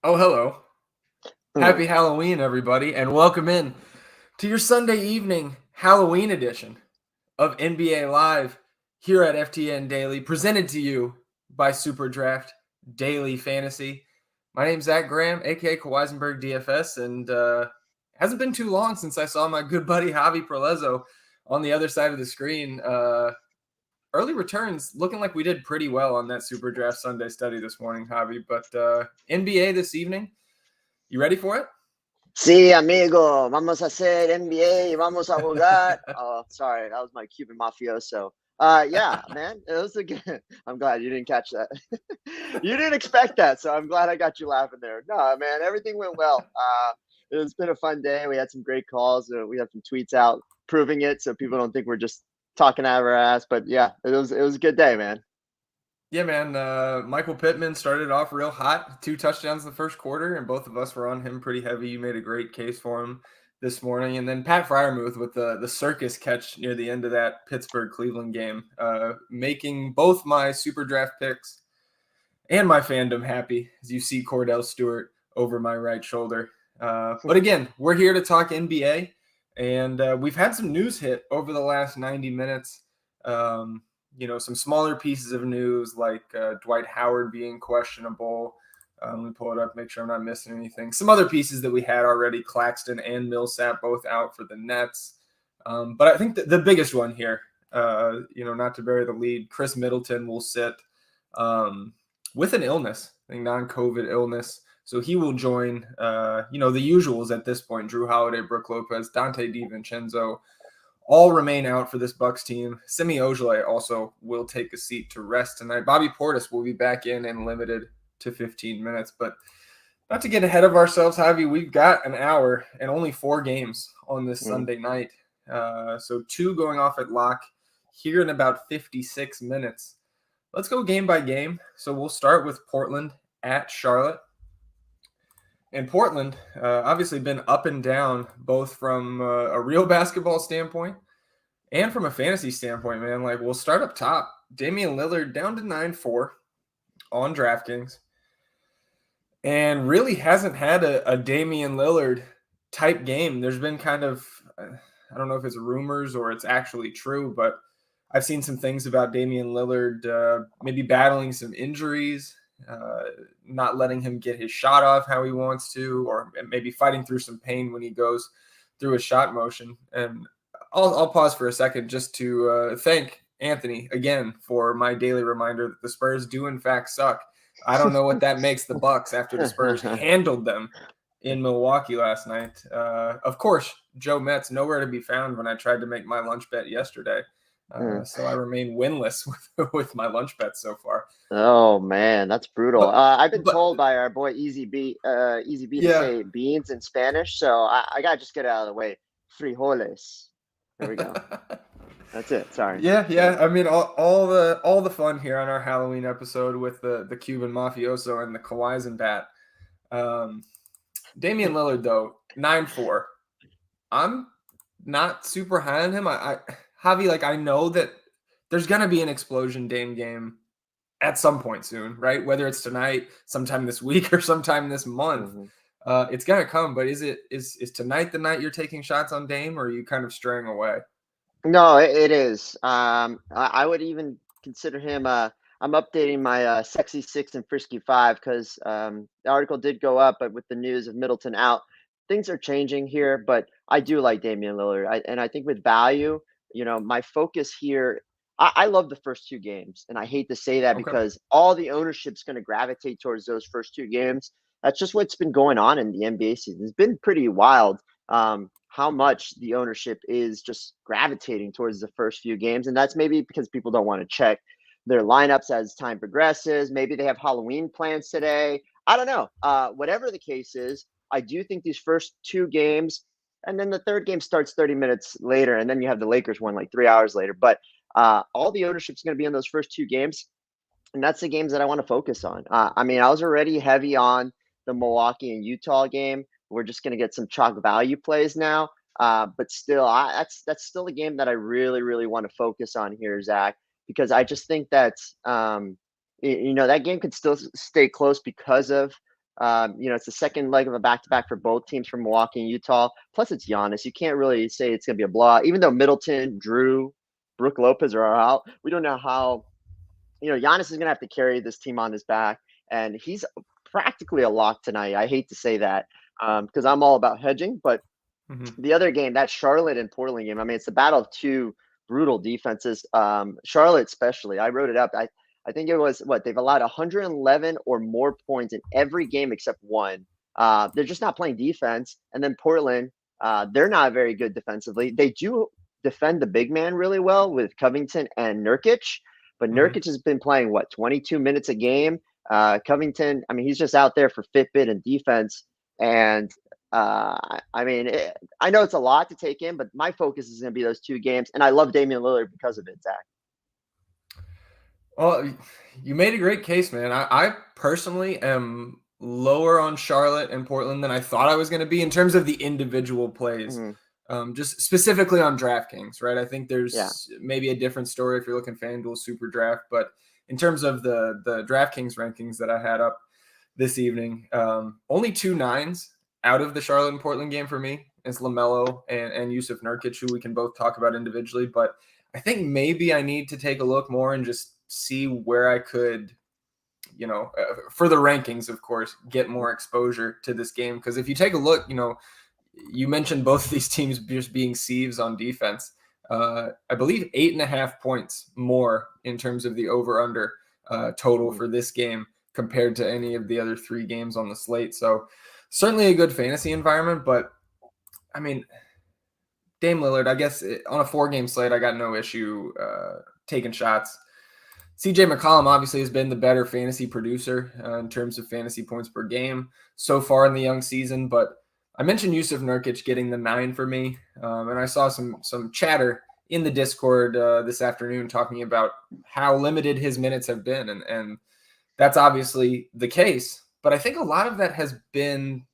Oh, hello. Hmm. Happy Halloween, everybody, and welcome in to your Sunday evening Halloween edition of NBA Live here at FTN Daily, presented to you by SuperDraft Daily Fantasy. My name's Zach Graham, aka Kawaisenberg DFS, and hasn't been too long since I saw my good buddy Javi Prellezo on the other side of the screen. Early returns looking like we did pretty well on that SuperDraft Sunday study this morning, Javi, but NBA this evening. You ready for it? Sí, amigo, vamos a hacer NBA, vamos a jugar. Oh, sorry, that was my Cuban mafioso. Yeah, man, it was a good. I'm glad you didn't catch that. You didn't expect that, so I'm glad I got you laughing there. No, man, everything went well. It's been a fun day. We had some great calls. We had some tweets out proving it, so people don't think we're just talking out of our ass. But yeah, it was a good day, man. Yeah, man. Michael Pittman started off real hot, 2 touchdowns in the first quarter, and both of us were on him pretty heavy. You made a great case for him this morning. And then Pat Fryermuth with the circus catch near the end of that Pittsburgh-Cleveland game, making both my super draft picks and my fandom happy as you see Cordell Stewart over my right shoulder. But again, we're here to talk NBA, and we've had some news hit over the last 90 minutes. Some smaller pieces of news like Dwight Howard being questionable. Let me pull it up, make sure I'm not missing anything. Some other pieces that we had already, Claxton and Millsap both out for the Nets. But I think the biggest one here, not to bury the lead, Chris Middleton will sit with an illness, I think non-COVID illness. So he will join, the usuals at this point, Drew Holiday, Brooke Lopez, Dante DiVincenzo, all remain out for this Bucks team. Semi Ojeleye also will take a seat to rest tonight. Bobby Portis will be back in and limited to 15 minutes. But not to get ahead of ourselves, Javi, we've got an hour and only 4 games on this Sunday night. So 2 going off at lock here in about 56 minutes. Let's go game by game. So we'll start with Portland at Charlotte. And Portland, obviously been up and down, both from a real basketball standpoint and from a fantasy standpoint, man. Like, we'll start up top. Damian Lillard down to 9-4 on DraftKings. And really hasn't had a Damian Lillard type game. There's been kind of, I don't know if it's rumors or it's actually true, but I've seen some things about Damian Lillard maybe battling some injuries, not letting him get his shot off how he wants to, or maybe fighting through some pain when he goes through a shot motion. And I'll pause for a second just to thank Anthony again for my daily reminder that the Spurs do in fact suck. I don't know what that makes the Bucks after the Spurs handled them in Milwaukee last night. Of course, Joe Metz nowhere to be found when I tried to make my lunch bet yesterday. So I remain winless with my lunch bets so far. Oh man, that's brutal. But I've been but told by our boy Easy B to yeah. say beans in Spanish, so I gotta just get it out of the way. Frijoles. There we go. That's it. Sorry. Yeah. I mean, all the fun here on our Halloween episode with the Cuban mafioso and the Kawhis and bat. Damian Lillard though 9-4. I'm not super high on him. I Javi, like, I know that there's gonna be an explosion Dame game at some point soon, right? Whether it's tonight, sometime this week, or sometime this month. Mhm. It's gonna come. But is tonight the night you're taking shots on Dame, or are you kind of straying away? No, it is. I would even consider him. I'm updating my sexy 6 and frisky 5 because the article did go up, but with the news of Middleton out, things are changing here. But I do like Damian Lillard, and I think with value, my focus here. I love the first 2 games, and I hate to say that Okay. because all the ownership's going to gravitate towards those first 2 games. That's just what's been going on in the NBA season. It's been pretty wild. How much the ownership is just gravitating towards the first few games. And that's maybe because people don't want to check their lineups as time progresses. Maybe they have Halloween plans today. I don't know. Whatever the case is, I do think these first 2 games, and then the third game starts 30 minutes later, and then you have the Lakers one like 3 hours later. But all the ownership is going to be in those first 2 games. And that's the games that I want to focus on. I mean, I was already heavy on the Milwaukee and Utah game. We're just going to get some chalk value plays now. But still, that's still a game that I really, really want to focus on here, Zach, because I just think that that game could still stay close because of It's the second leg of a back-to-back for both teams from Milwaukee and Utah. Plus, it's Giannis. You can't really say it's going to be a blowout. Even though Middleton, Drew, Brook Lopez are out, we don't know how. Giannis is going to have to carry this team on his back, and he's practically a lock tonight. I hate to say that because I'm all about hedging, but the other game, that Charlotte and Portland game, I mean, it's the battle of two brutal defenses. Charlotte, especially, I wrote it up. I think it was they've allowed 111 or more points in every game except one. They're just not playing defense. And then Portland, they're not very good defensively. They do defend the big man really well with Covington and Nurkic, but Nurkic has been playing 22 minutes a game. Covington, I mean, he's just out there for Fitbit and defense. And I mean, I know it's a lot to take in, but my focus is going to be those two games. And I love Damian Lillard because of it, Zach. Well, you made a great case, man. I personally am lower on Charlotte and Portland than I thought I was going to be in terms of the individual plays. Just specifically on DraftKings, right? I think there's maybe a different story if you're looking FanDuel SuperDraft, but in terms of the DraftKings rankings that I had up this evening, only 2 9s out of the Charlotte and Portland game for me is LaMelo and Yusuf Nurkic, who we can both talk about individually. But I think maybe I need to take a look more and just see where I could, for the rankings, of course, get more exposure to this game. Because if you take a look, you mentioned both of these teams just being sieves on defense. I believe 8.5 points more in terms of the over-under total for this game compared to any of the other 3 games on the slate. So certainly a good fantasy environment, but I mean, Dame Lillard, I guess on a 4-game slate, I got no issue taking shots. CJ McCollum obviously has been the better fantasy producer in terms of fantasy points per game so far in the young season, but I mentioned Yusuf Nurkic getting the 9 for me, and I saw some chatter in the Discord this afternoon talking about how limited his minutes have been, and that's obviously the case. But I think a lot of that has been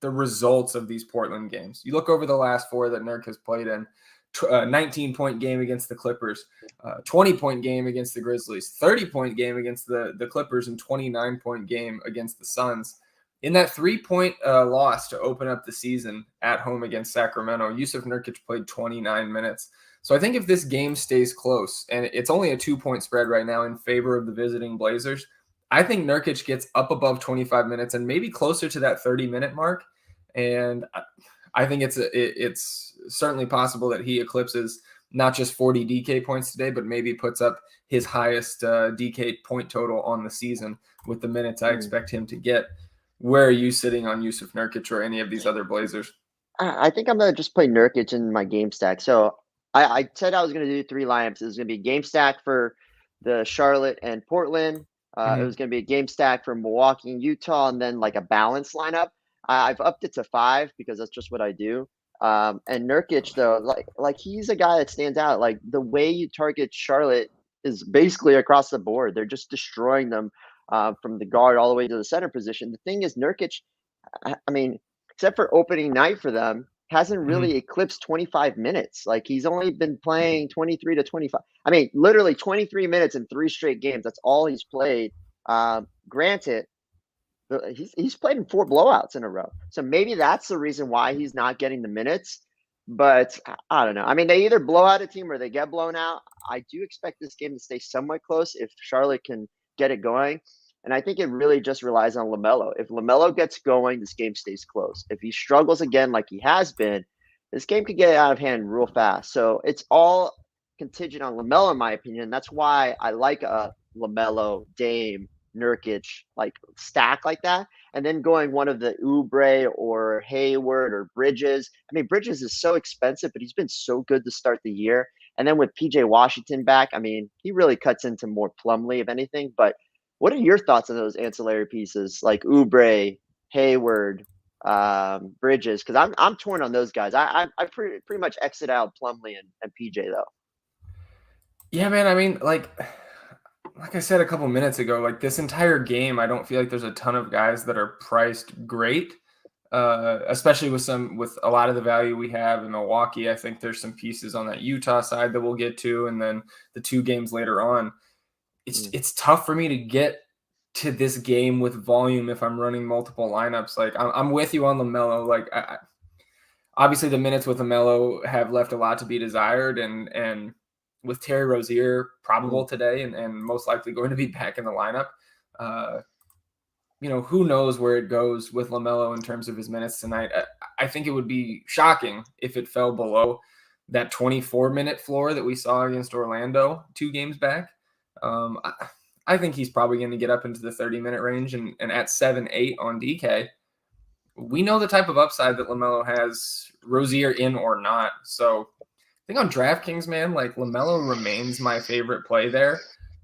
the results of these Portland games. You look over the last 4 that Nurk has played in, 19-point game against the Clippers, 20-point game against the Grizzlies, 30-point game against the Clippers, and 29-point game against the Suns. In that 3-point loss to open up the season at home against Sacramento, Yusuf Nurkic played 29 minutes. So I think if this game stays close, and it's only a 2-point spread right now in favor of the visiting Blazers, I think Nurkic gets up above 25 minutes and maybe closer to that 30-minute mark. And I think it's certainly possible that he eclipses not just 40 DK points today, but maybe puts up his highest DK point total on the season with the minutes I expect him to get. Where are you sitting on Yusuf Nurkic or any of these other Blazers? I think I'm going to just play Nurkic in my game stack. So I said I was going to do 3 lineups. It was going to be a game stack for the Charlotte and Portland. It was going to be a game stack for Milwaukee and Utah, and then like a balanced lineup. I've upped it to 5 because that's just what I do. And Nurkic, though, like he's a guy that stands out. Like the way you target Charlotte is basically across the board. They're just destroying them from the guard all the way to the center position. The thing is, Nurkic, I mean, except for opening night for them, hasn't really eclipsed 25 minutes. Like he's only been playing 23 to 25. I mean, literally 23 minutes in 3 straight games. That's all he's played. Granted, he's played in 4 blowouts in a row. So maybe that's the reason why he's not getting the minutes. But I don't know. I mean, they either blow out a team or they get blown out. I do expect this game to stay somewhat close if Charlotte can get it going. And I think it really just relies on LaMelo. If LaMelo gets going, this game stays close. If he struggles again like he has been, this game could get out of hand real fast. So it's all contingent on LaMelo, in my opinion. That's why I like a LaMelo, Dame, Nurkic like stack like that. And then going one of the Oubre or Hayward or Bridges. I mean, Bridges is so expensive, but he's been so good to start the year. And then with PJ Washington back, I mean, he really cuts into more Plumlee, if anything. But what are your thoughts on those ancillary pieces like Oubre, Hayward, Bridges? Because I'm torn on those guys. I pretty much exit out Plumlee and PJ though. Yeah, man. I mean, like I said a couple minutes ago, like this entire game, I don't feel like there's a ton of guys that are priced great, especially with a lot of the value we have in Milwaukee. I think there's some pieces on that Utah side that we'll get to, and then the 2 games later on. It's tough for me to get to this game with volume if I'm running multiple lineups. Like I'm with you on LaMelo. Like obviously the minutes with LaMelo have left a lot to be desired, and with Terry Rozier probable today and most likely going to be back in the lineup. Who knows where it goes with LaMelo in terms of his minutes tonight. I think it would be shocking if it fell below that 24-minute floor that we saw against Orlando 2 games back. I think he's probably going to get up into the 30-minute range, and at 7-8 on DK, we know the type of upside that LaMelo has, Rozier in or not. So I think on DraftKings, man, like LaMelo remains my favorite play there.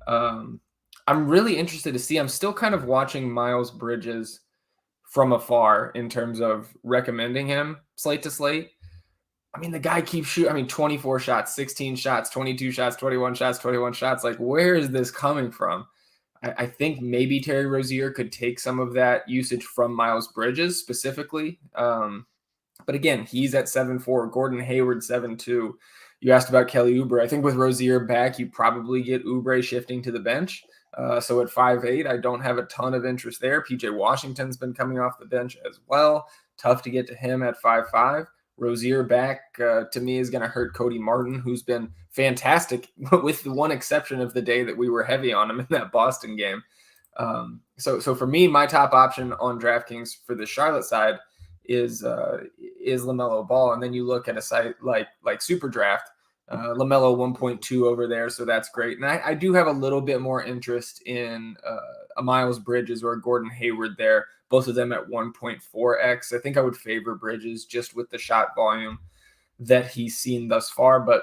I'm really interested to see. I'm still kind of watching Miles Bridges from afar in terms of recommending him slate to slate. I mean, the guy keeps shooting. 24 shots, 16 shots, 22 shots, 21 shots, 21 shots. Like, where is this coming from? I think maybe Terry Rozier could take some of that usage from Miles Bridges specifically. But again, he's at 7-4. Gordon Hayward 7-2. You asked about Kelly Oubre. I think with Rozier back, you probably get Oubre shifting to the bench. So at 5-8, I don't have a ton of interest there. PJ Washington's been coming off the bench as well. Tough to get to him at 5-5. Rozier back, to me, is going to hurt Cody Martin, who's been fantastic with the one exception of the day that we were heavy on him in that Boston game. So for me, my top option on DraftKings for the Charlotte side is LaMelo Ball. And then you look at a site like SuperDraft, LaMelo 1.2 over there, so that's great. And I do have a little bit more interest in a Miles Bridges or a Gordon Hayward there, both of them at 1.4x. I think I would favor Bridges just with the shot volume that he's seen thus far. But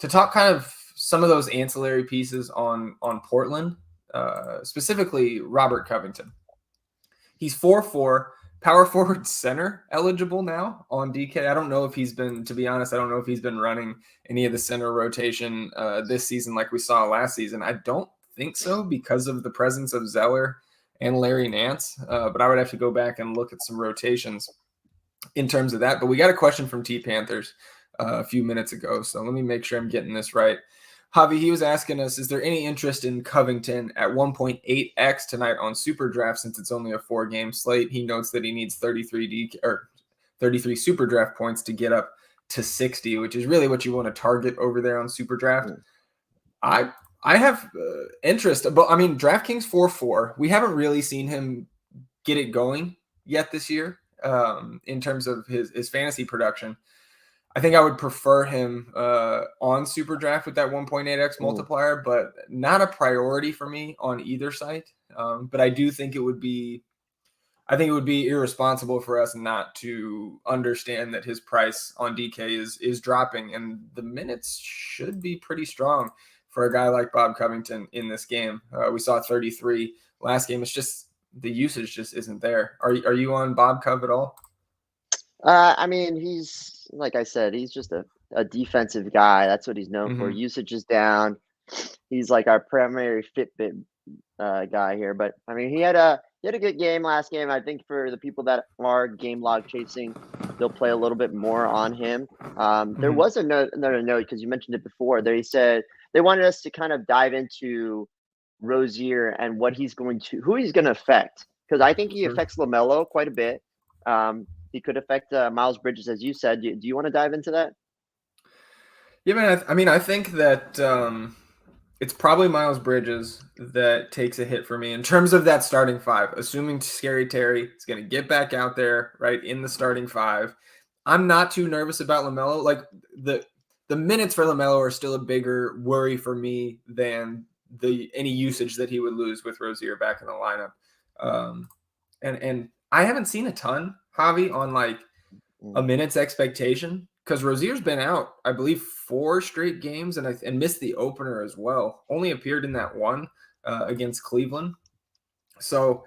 to talk kind of some of those ancillary pieces on Portland, specifically Robert Covington. He's 4-4. Power forward center eligible now on DK. I don't know if he's been, to be honest, I don't know if he's been running any of the center rotation this season like we saw last season. I don't think so because of the presence of Zeller and Larry Nance, but I would have to go back and look at some rotations in terms of that. But we got a question from T Panthers a few minutes ago, so let me make sure I'm getting this right. Javi, he was asking us, is there any interest in Covington at 1.8x tonight on SuperDraft since it's only a 4-game slate? He notes that he needs 33 SuperDraft points to get up to 60, which is really what you want to target over there on SuperDraft. I have interest, but DraftKings 4-4. We haven't really seen him get it going yet this year in terms of his fantasy production. I think I would prefer him on SuperDraft with that 1.8x multiplier, but not a priority for me on either site. But I do think it would be irresponsible for us not to understand that his price on DK is dropping, and the minutes should be pretty strong for a guy like Bob Covington in this game. We saw 33 last game. It's just the usage just isn't there. Are you on Bob Cov at all? He's, like I said, he's just a defensive guy. That's what he's known for. Usage is down. He's like our primary Fitbit guy here. But he had a good game last game. I think for the people that are game log chasing, they'll play a little bit more on him. There was another note because you mentioned it before. They said they wanted us to kind of dive into Rozier and who he's going to affect, because I think he affects LaMelo quite a bit. He could affect Miles Bridges, as you said. Do you want to dive into that? Yeah, man. I think that it's probably Miles Bridges that takes a hit for me in terms of that starting 5, assuming Scary Terry is going to get back out there, right, in the starting 5. I'm not too nervous about LaMelo. Like, the minutes for LaMelo are still a bigger worry for me than any usage that he would lose with Rozier back in the lineup. And I haven't seen a ton, Javi, on like a minutes expectation, because Rozier's been out, I believe, 4 straight games and missed the opener as well. Only appeared in that one against Cleveland. So,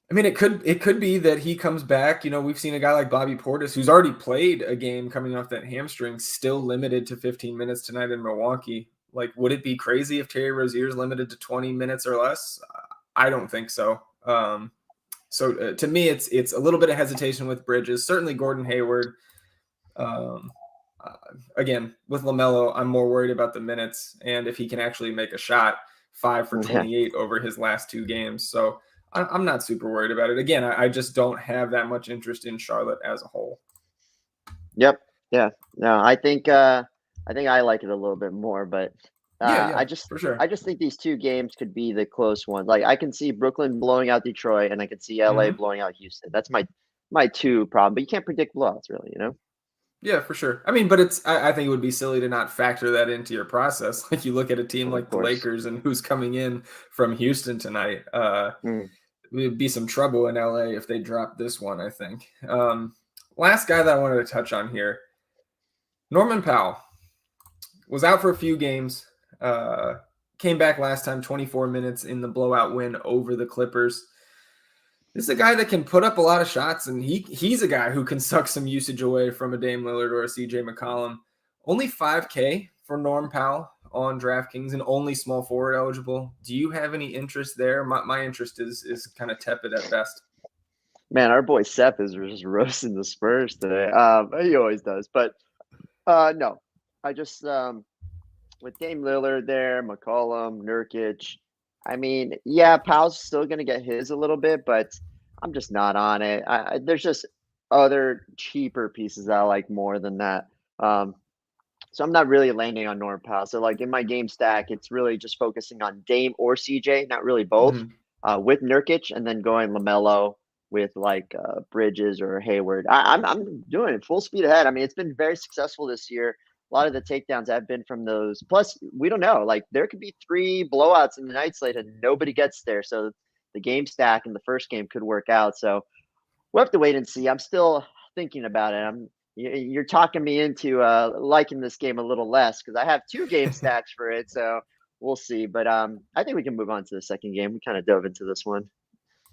it could be that he comes back. We've seen a guy like Bobby Portis, who's already played a game coming off that hamstring, still limited to 15 minutes tonight in Milwaukee. Like, would it be crazy if Terry Rozier's limited to 20 minutes or less? I don't think so. So to me, it's a little bit of hesitation with Bridges. Certainly Gordon Hayward. Again, with LaMelo, I'm more worried about the minutes and if he can actually make a shot 5 for Yeah. 28 over his last 2 games. So I'm not super worried about it. Again, I just don't have that much interest in Charlotte as a whole. Yep. Yeah. No, I think I like it a little bit more, but Yeah, for sure. I just think these two games could be the close ones. Like I can see Brooklyn blowing out Detroit, and I can see LA Mhm. blowing out Houston. That's my two problem. But you can't predict blowouts, really. You know. Yeah, for sure. I mean, but I think it would be silly to not factor that into your process. Like you look at a team Of like the course. Lakers and who's coming in from Houston tonight. Mm. It would be some trouble in LA if they dropped this one, I think. Last guy that I wanted to touch on here, Norman Powell was out for a few games. Came back last time, 24 minutes in the blowout win over the Clippers. This is a guy that can put up a lot of shots, and he's a guy who can suck some usage away from a Dame Lillard or a CJ McCollum. Only 5K for Norm Powell on DraftKings and only small forward eligible. Do you have any interest there? My interest is kind of tepid at best. Man, our boy Seth is just roasting the Spurs today. He always does, but no, I just with Dame Lillard there, McCollum, Nurkic. I mean, yeah, Powell's still going to get his a little bit, but I'm just not on it. There's just other cheaper pieces that I like more than that. Um, so I'm not really landing on Norm Powell. So like in my game stack, it's really just focusing on Dame or CJ, not really both, Mm-hmm. with Nurkic, and then going LaMelo with like Bridges or Hayward. I'm doing it full speed ahead. I mean, it's been very successful this year. A lot of the takedowns have been from those. Plus, we don't know. Like there could be 3 blowouts in the night slate and nobody gets there. So the game stack in the first game could work out. So we'll have to wait and see. I'm still thinking about it. You're talking me into liking this game a little less because I have 2 game stacks for it. So we'll see. But I think we can move on to the second game. We kind of dove into this one.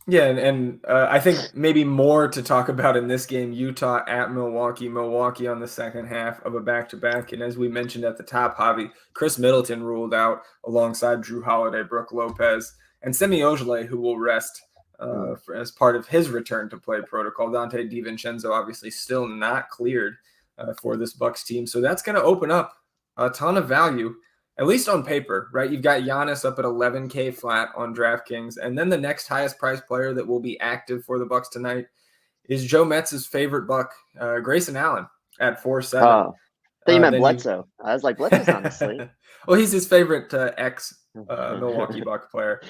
Yeah, and I think maybe more to talk about in this game, Utah at Milwaukee. Milwaukee on the second half of a back-to-back. And as we mentioned at the top, Javi, Chris Middleton ruled out alongside Drew Holiday, Brooke Lopez, and Semi Ojeleye, who will rest as part of his return to play protocol. Dante DiVincenzo obviously still not cleared for this Bucks team. So that's going to open up a ton of value, at least on paper, right? You've got Giannis up at 11K flat on DraftKings, and then the next highest priced player that will be active for the Bucks tonight is Joe Metz's favorite Buck, Grayson Allen at 4-7. Oh, I thought you meant Then you, Bledsoe. I was like, Bledsoe's on the slate. well, he's his favorite ex Milwaukee Buck player.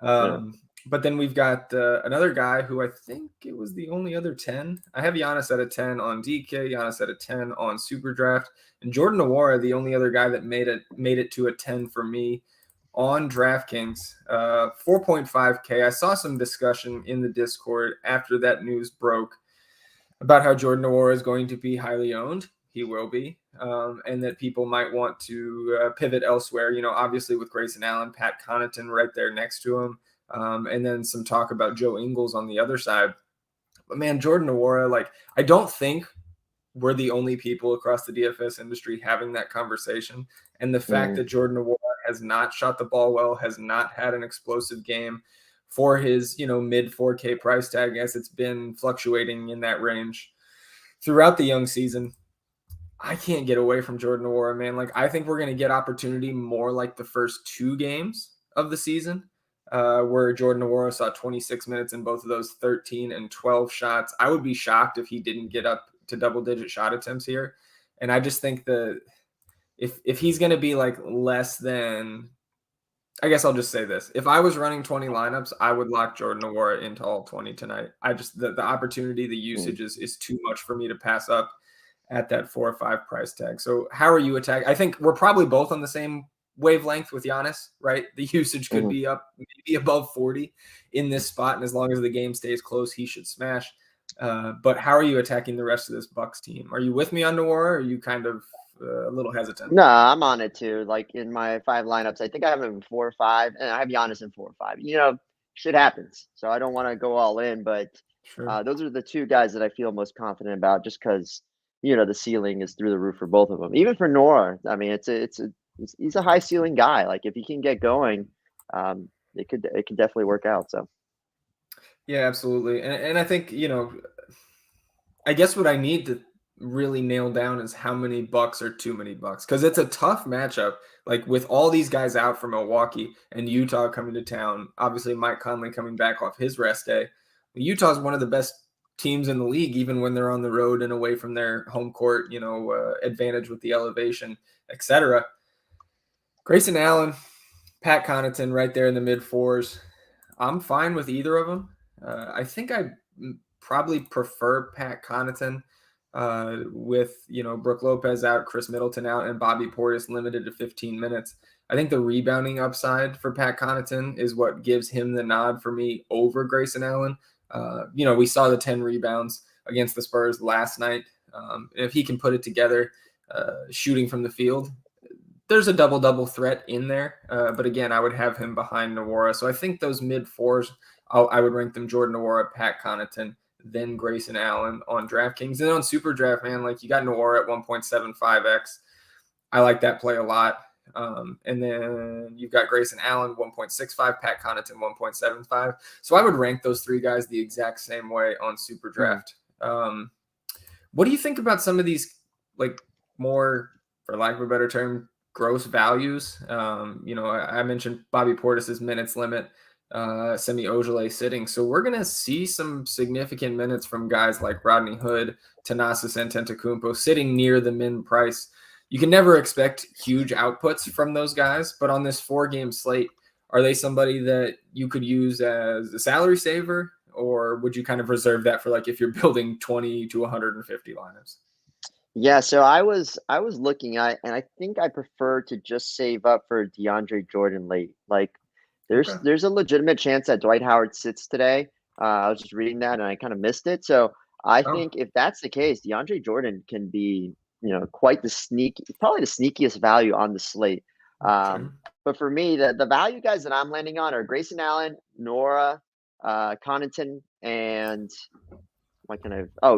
Yeah. But then we've got another guy who I think it was the only other 10. I have Giannis at a 10 on DK, Giannis at a 10 on SuperDraft, and Jordan Nwora, the only other guy that made it to a 10 for me on DraftKings, 4.5K. I saw some discussion in the Discord after that news broke about how Jordan Nwora is going to be highly owned. He will be, and that people might want to pivot elsewhere. You know, obviously with Grayson Allen, Pat Connaughton right there next to him. And then some talk about Joe Ingles on the other side. But man, Jordan Nwora, like, I don't think we're the only people across the DFS industry having that conversation. And the fact that Jordan Nwora has not shot the ball well, has not had an explosive game for his, mid 4K price tag, as it's been fluctuating in that range throughout the young season. I can't get away from Jordan Nwora, man. Like, I think we're going to get opportunity more like the first 2 games of the season, where Jordan Nwora saw 26 minutes in both of those, 13 and 12 shots. I would be shocked if he didn't get up to double-digit shot attempts here. And I just think that if he's going to be like less than, I guess I'll just say this. If I was running 20 lineups, I would lock Jordan Nwora into all 20 tonight. I just, the opportunity, the usage is too much for me to pass up at that 4 or 5 price tag. So how are you attacking? I think we're probably both on the same wavelength with Giannis, right? The usage could be up maybe above 40 in this spot, and as long as the game stays close, he should smash. But how are you attacking the rest of this Bucks team? Are you with me on Nwora, or are you kind of a little hesitant? No, I'm on it too. Like in my 5 lineups, I think I have him in 4 or 5, and I have Giannis in 4 or 5. Shit happens, so I don't want to go all in, but Sure. those are the 2 guys that I feel most confident about, just because the ceiling is through the roof for both of them. Even for Nora, I mean, he's a high ceiling guy. Like if he can get going, it could definitely work out. So Yeah, absolutely. And I think, I guess what I need to really nail down is how many bucks are too many bucks, because it's a tough matchup. Like with all these guys out for Milwaukee and Utah coming to town, obviously Mike Conley coming back off his rest day. Utah's one of the best teams in the league, even when they're on the road and away from their home court, advantage with the elevation, etc. Grayson Allen, Pat Connaughton right there in the mid fours. I'm fine with either of them. I think I probably prefer Pat Connaughton with, Brook Lopez out, Chris Middleton out, and Bobby Portis limited to 15 minutes. I think the rebounding upside for Pat Connaughton is what gives him the nod for me over Grayson Allen. We saw the 10 rebounds against the Spurs last night. If he can put it together, shooting from the field, there's a double-double threat in there. But again, I would have him behind Nwora. So I think those mid-fours, I would rank them Jordan Nwora, Pat Connaughton, then Grayson Allen on DraftKings. And on SuperDraft, man, like you got Nwora at 1.75x. I like that play a lot. And then you've got Grayson Allen, 1.65, Pat Connaughton, 1.75. So I would rank those three guys the exact same way on SuperDraft. What do you think about some of these, like, more, for lack of a better term, gross values? I mentioned Bobby Portis's minutes limit, Semi Ojeleye sitting. So we're going to see some significant minutes from guys like Rodney Hood, Thanasis Antetokounmpo sitting near the min price. You can never expect huge outputs from those guys, but on this 4-game slate, are they somebody that you could use as a salary saver, or would you kind of reserve that for like if you're building 20 to 150 lineups? Yeah, so I was looking at, and I think I prefer to just save up for DeAndre Jordan late. Like, Okay. there's a legitimate chance that Dwight Howard sits today. I was just reading that and I kind of missed it. So I Oh, think if that's the case, DeAndre Jordan can be, quite probably the sneakiest value on the slate. okay. But for me, the value guys that I'm landing on are Grayson Allen, Nora, Connaughton, and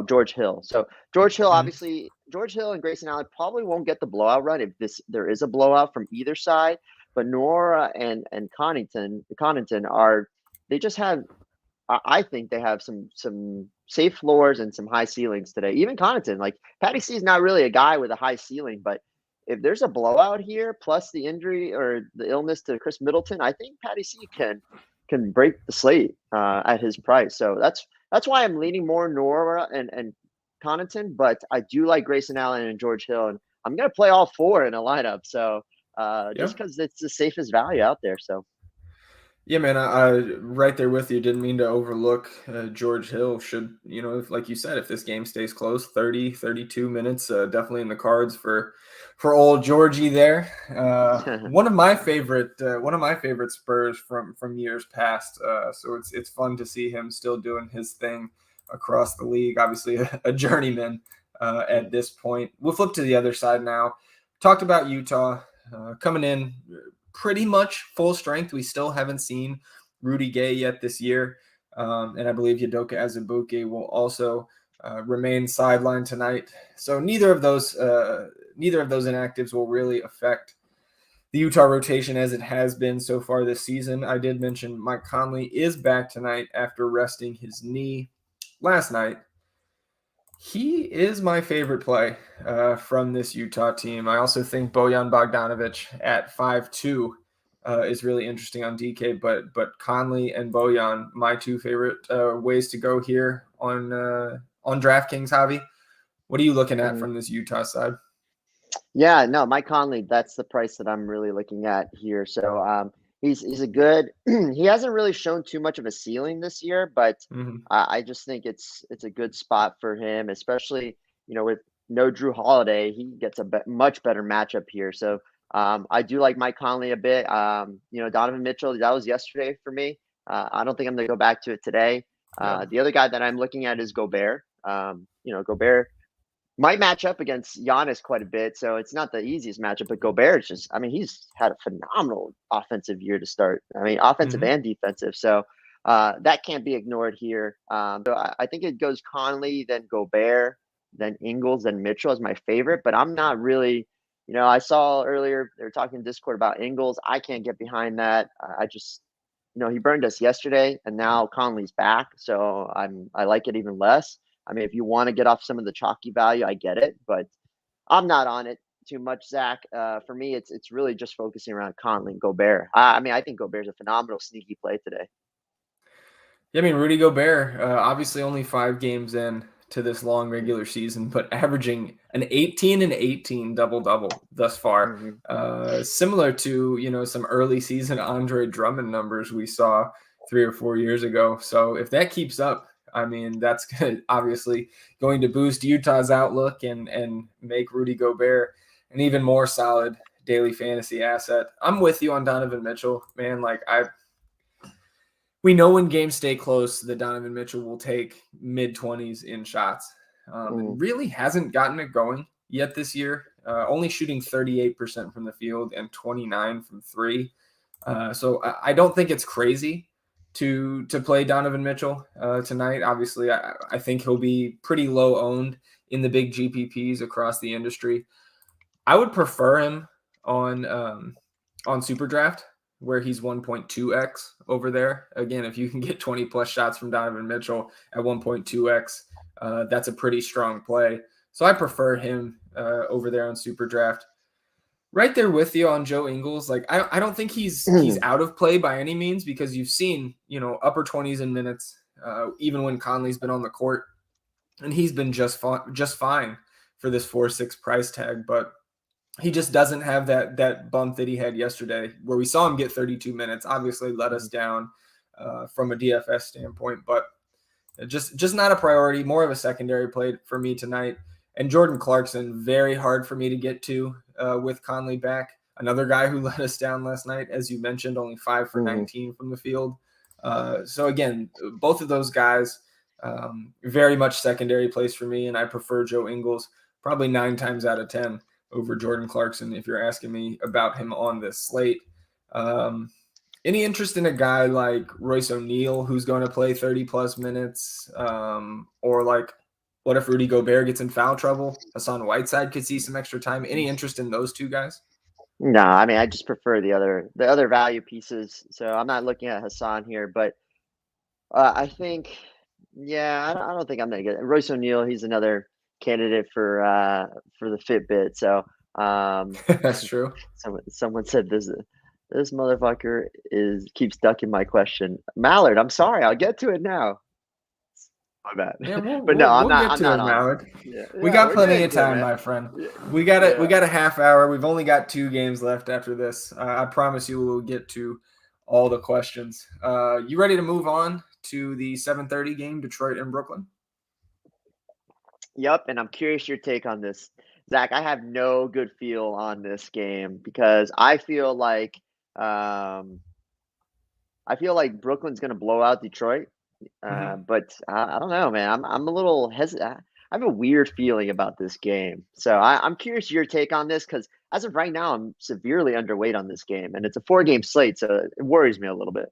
George Hill. So George Hill, Mhm. obviously, George Hill and Grayson Allen probably won't get the blowout run if there is a blowout from either side. But Nora and Connaughton are they just have I think they have some safe floors and some high ceilings today. Even Connaughton, like Patty C is not really a guy with a high ceiling, but if there's a blowout here, plus the injury or the illness to Chris Middleton, I think Patty C can break the slate at his price. So that's why I'm leaning more Nora and Connaughton, but I do like Grayson Allen and George Hill, and I'm gonna play all four in a lineup. So Yeah. just because it's the safest value out there. So Yeah, man, I right there with you. Didn't mean to overlook George Hill. Should, if, like you said, if this game stays close, 30, 32 minutes, definitely in the cards for old Georgie there. One of my favorite Spurs from years past. So it's fun to see him still doing his thing across the league. Obviously, a journeyman at this point. We'll flip to the other side now. Talked about Utah coming in pretty much full strength. We still haven't seen Rudy Gay yet this year. And I believe Udoka Azubuike will also remain sidelined tonight. So neither of those inactives will really affect the Utah rotation as it has been so far this season. I did mention Mike Conley is back tonight after resting his knee last night. He is my favorite play from this Utah team. I also think Bojan Bogdanovic at 5'2" is really interesting on DK, but Conley and Bojan, my two favorite ways to go here on DraftKings. Javi, what are you looking at from this Utah side? Yeah, no, Mike Conley, that's the price that I'm really looking at here. So he's a good he hasn't really shown too much of a ceiling this year, but Mm-hmm. I just think it's a good spot for him, especially, with no Drew Holiday, he gets a much better matchup here. So I do like Mike Conley a bit. Donovan Mitchell, that was yesterday for me. I don't think I'm gonna go back to it today. Yep. The other guy that I'm looking at is Gobert. Gobert might match up against Giannis quite a bit, so it's not the easiest matchup. But Gobert's just, I mean, he's had a phenomenal offensive year to start. I mean, offensive Mm-hmm. and defensive. So that can't be ignored here. So I think it goes Conley, then Gobert, then Ingles, then Mitchell is my favorite. But I'm not really, I saw earlier they were talking in Discord about Ingles. I can't get behind that. I just, he burned us yesterday, and now Conley's back, so I like it even less. I mean, if you want to get off some of the chalky value, I get it, but I'm not on it too much, Zach. For me, it's really just focusing around Conley and Gobert. I mean, I think Gobert's a phenomenal sneaky play today. Yeah, I mean, Rudy Gobert, obviously only 5 games in to this long regular season, but averaging an 18 and 18 double-double thus far. Mm-hmm. Similar to, some early season Andre Drummond numbers we saw 3 or 4 years ago. So if that keeps up, I mean, that's obviously going to boost Utah's outlook and make Rudy Gobert an even more solid daily fantasy asset. I'm with you on Donovan Mitchell, man. We know when games stay close that Donovan Mitchell will take mid-20s in shots, and really hasn't gotten it going yet this year. Only shooting 38% from the field and 29 from three. So I don't think it's crazy to play Donovan Mitchell tonight. Obviously, I think he'll be pretty low owned in the big GPPs across the industry. I would prefer him on SuperDraft, where he's 1.2x over there. Again, if you can get 20 plus shots from Donovan Mitchell at 1.2x, that's a pretty strong play. So I prefer him over there on SuperDraft. Right there with you on Joe Ingles. I don't think he's out of play by any means, because you've seen, upper 20s in minutes, even when Conley's been on the court, and he's been just fine for this 4.6 price tag. But he just doesn't have that bump that he had yesterday, where we saw him get 32 minutes. Obviously let us down from a DFS standpoint, but just not a priority, more of a secondary play for me tonight. And Jordan Clarkson, very hard for me to get to with Conley back. Another guy who let us down last night, as you mentioned, only 5 for 19 from the field. So again, both of those guys, very much secondary plays for me, and I prefer Joe Ingles probably 9 times out of 10 over Jordan Clarkson, if you're asking me about him on this slate. Any interest in a guy like Royce O'Neal, who's going to play 30-plus minutes? Or what if Rudy Gobert gets in foul trouble? Hassan Whiteside could see some extra time. Any interest in those two guys? No, I mean, I just prefer the other value pieces. So I'm not looking at Hassan here, but I think, I don't think I'm going to get it. Royce O'Neal, he's another candidate for the Fitbit. So That's true. Someone said this motherfucker keeps ducking my question. Mallard, I'm sorry, I'll get to it now. My bad. Yeah, but no, we'll get to it, Mallard. We got plenty of time, my friend. We got a half hour. We've only got 2 games left after this. I promise you we'll get to all the questions. You ready to move on to the 7:30 game, Detroit and Brooklyn? Yep, and I'm curious your take on this. Zach, I have no good feel on this game because I feel like Brooklyn's going to blow out Detroit. But I don't know, man. I'm a little hesitant. I have a weird feeling about this game. So I'm curious your take on this, because as of right now, I'm severely underweight on this game, and it's a 4-game slate, so it worries me a little bit.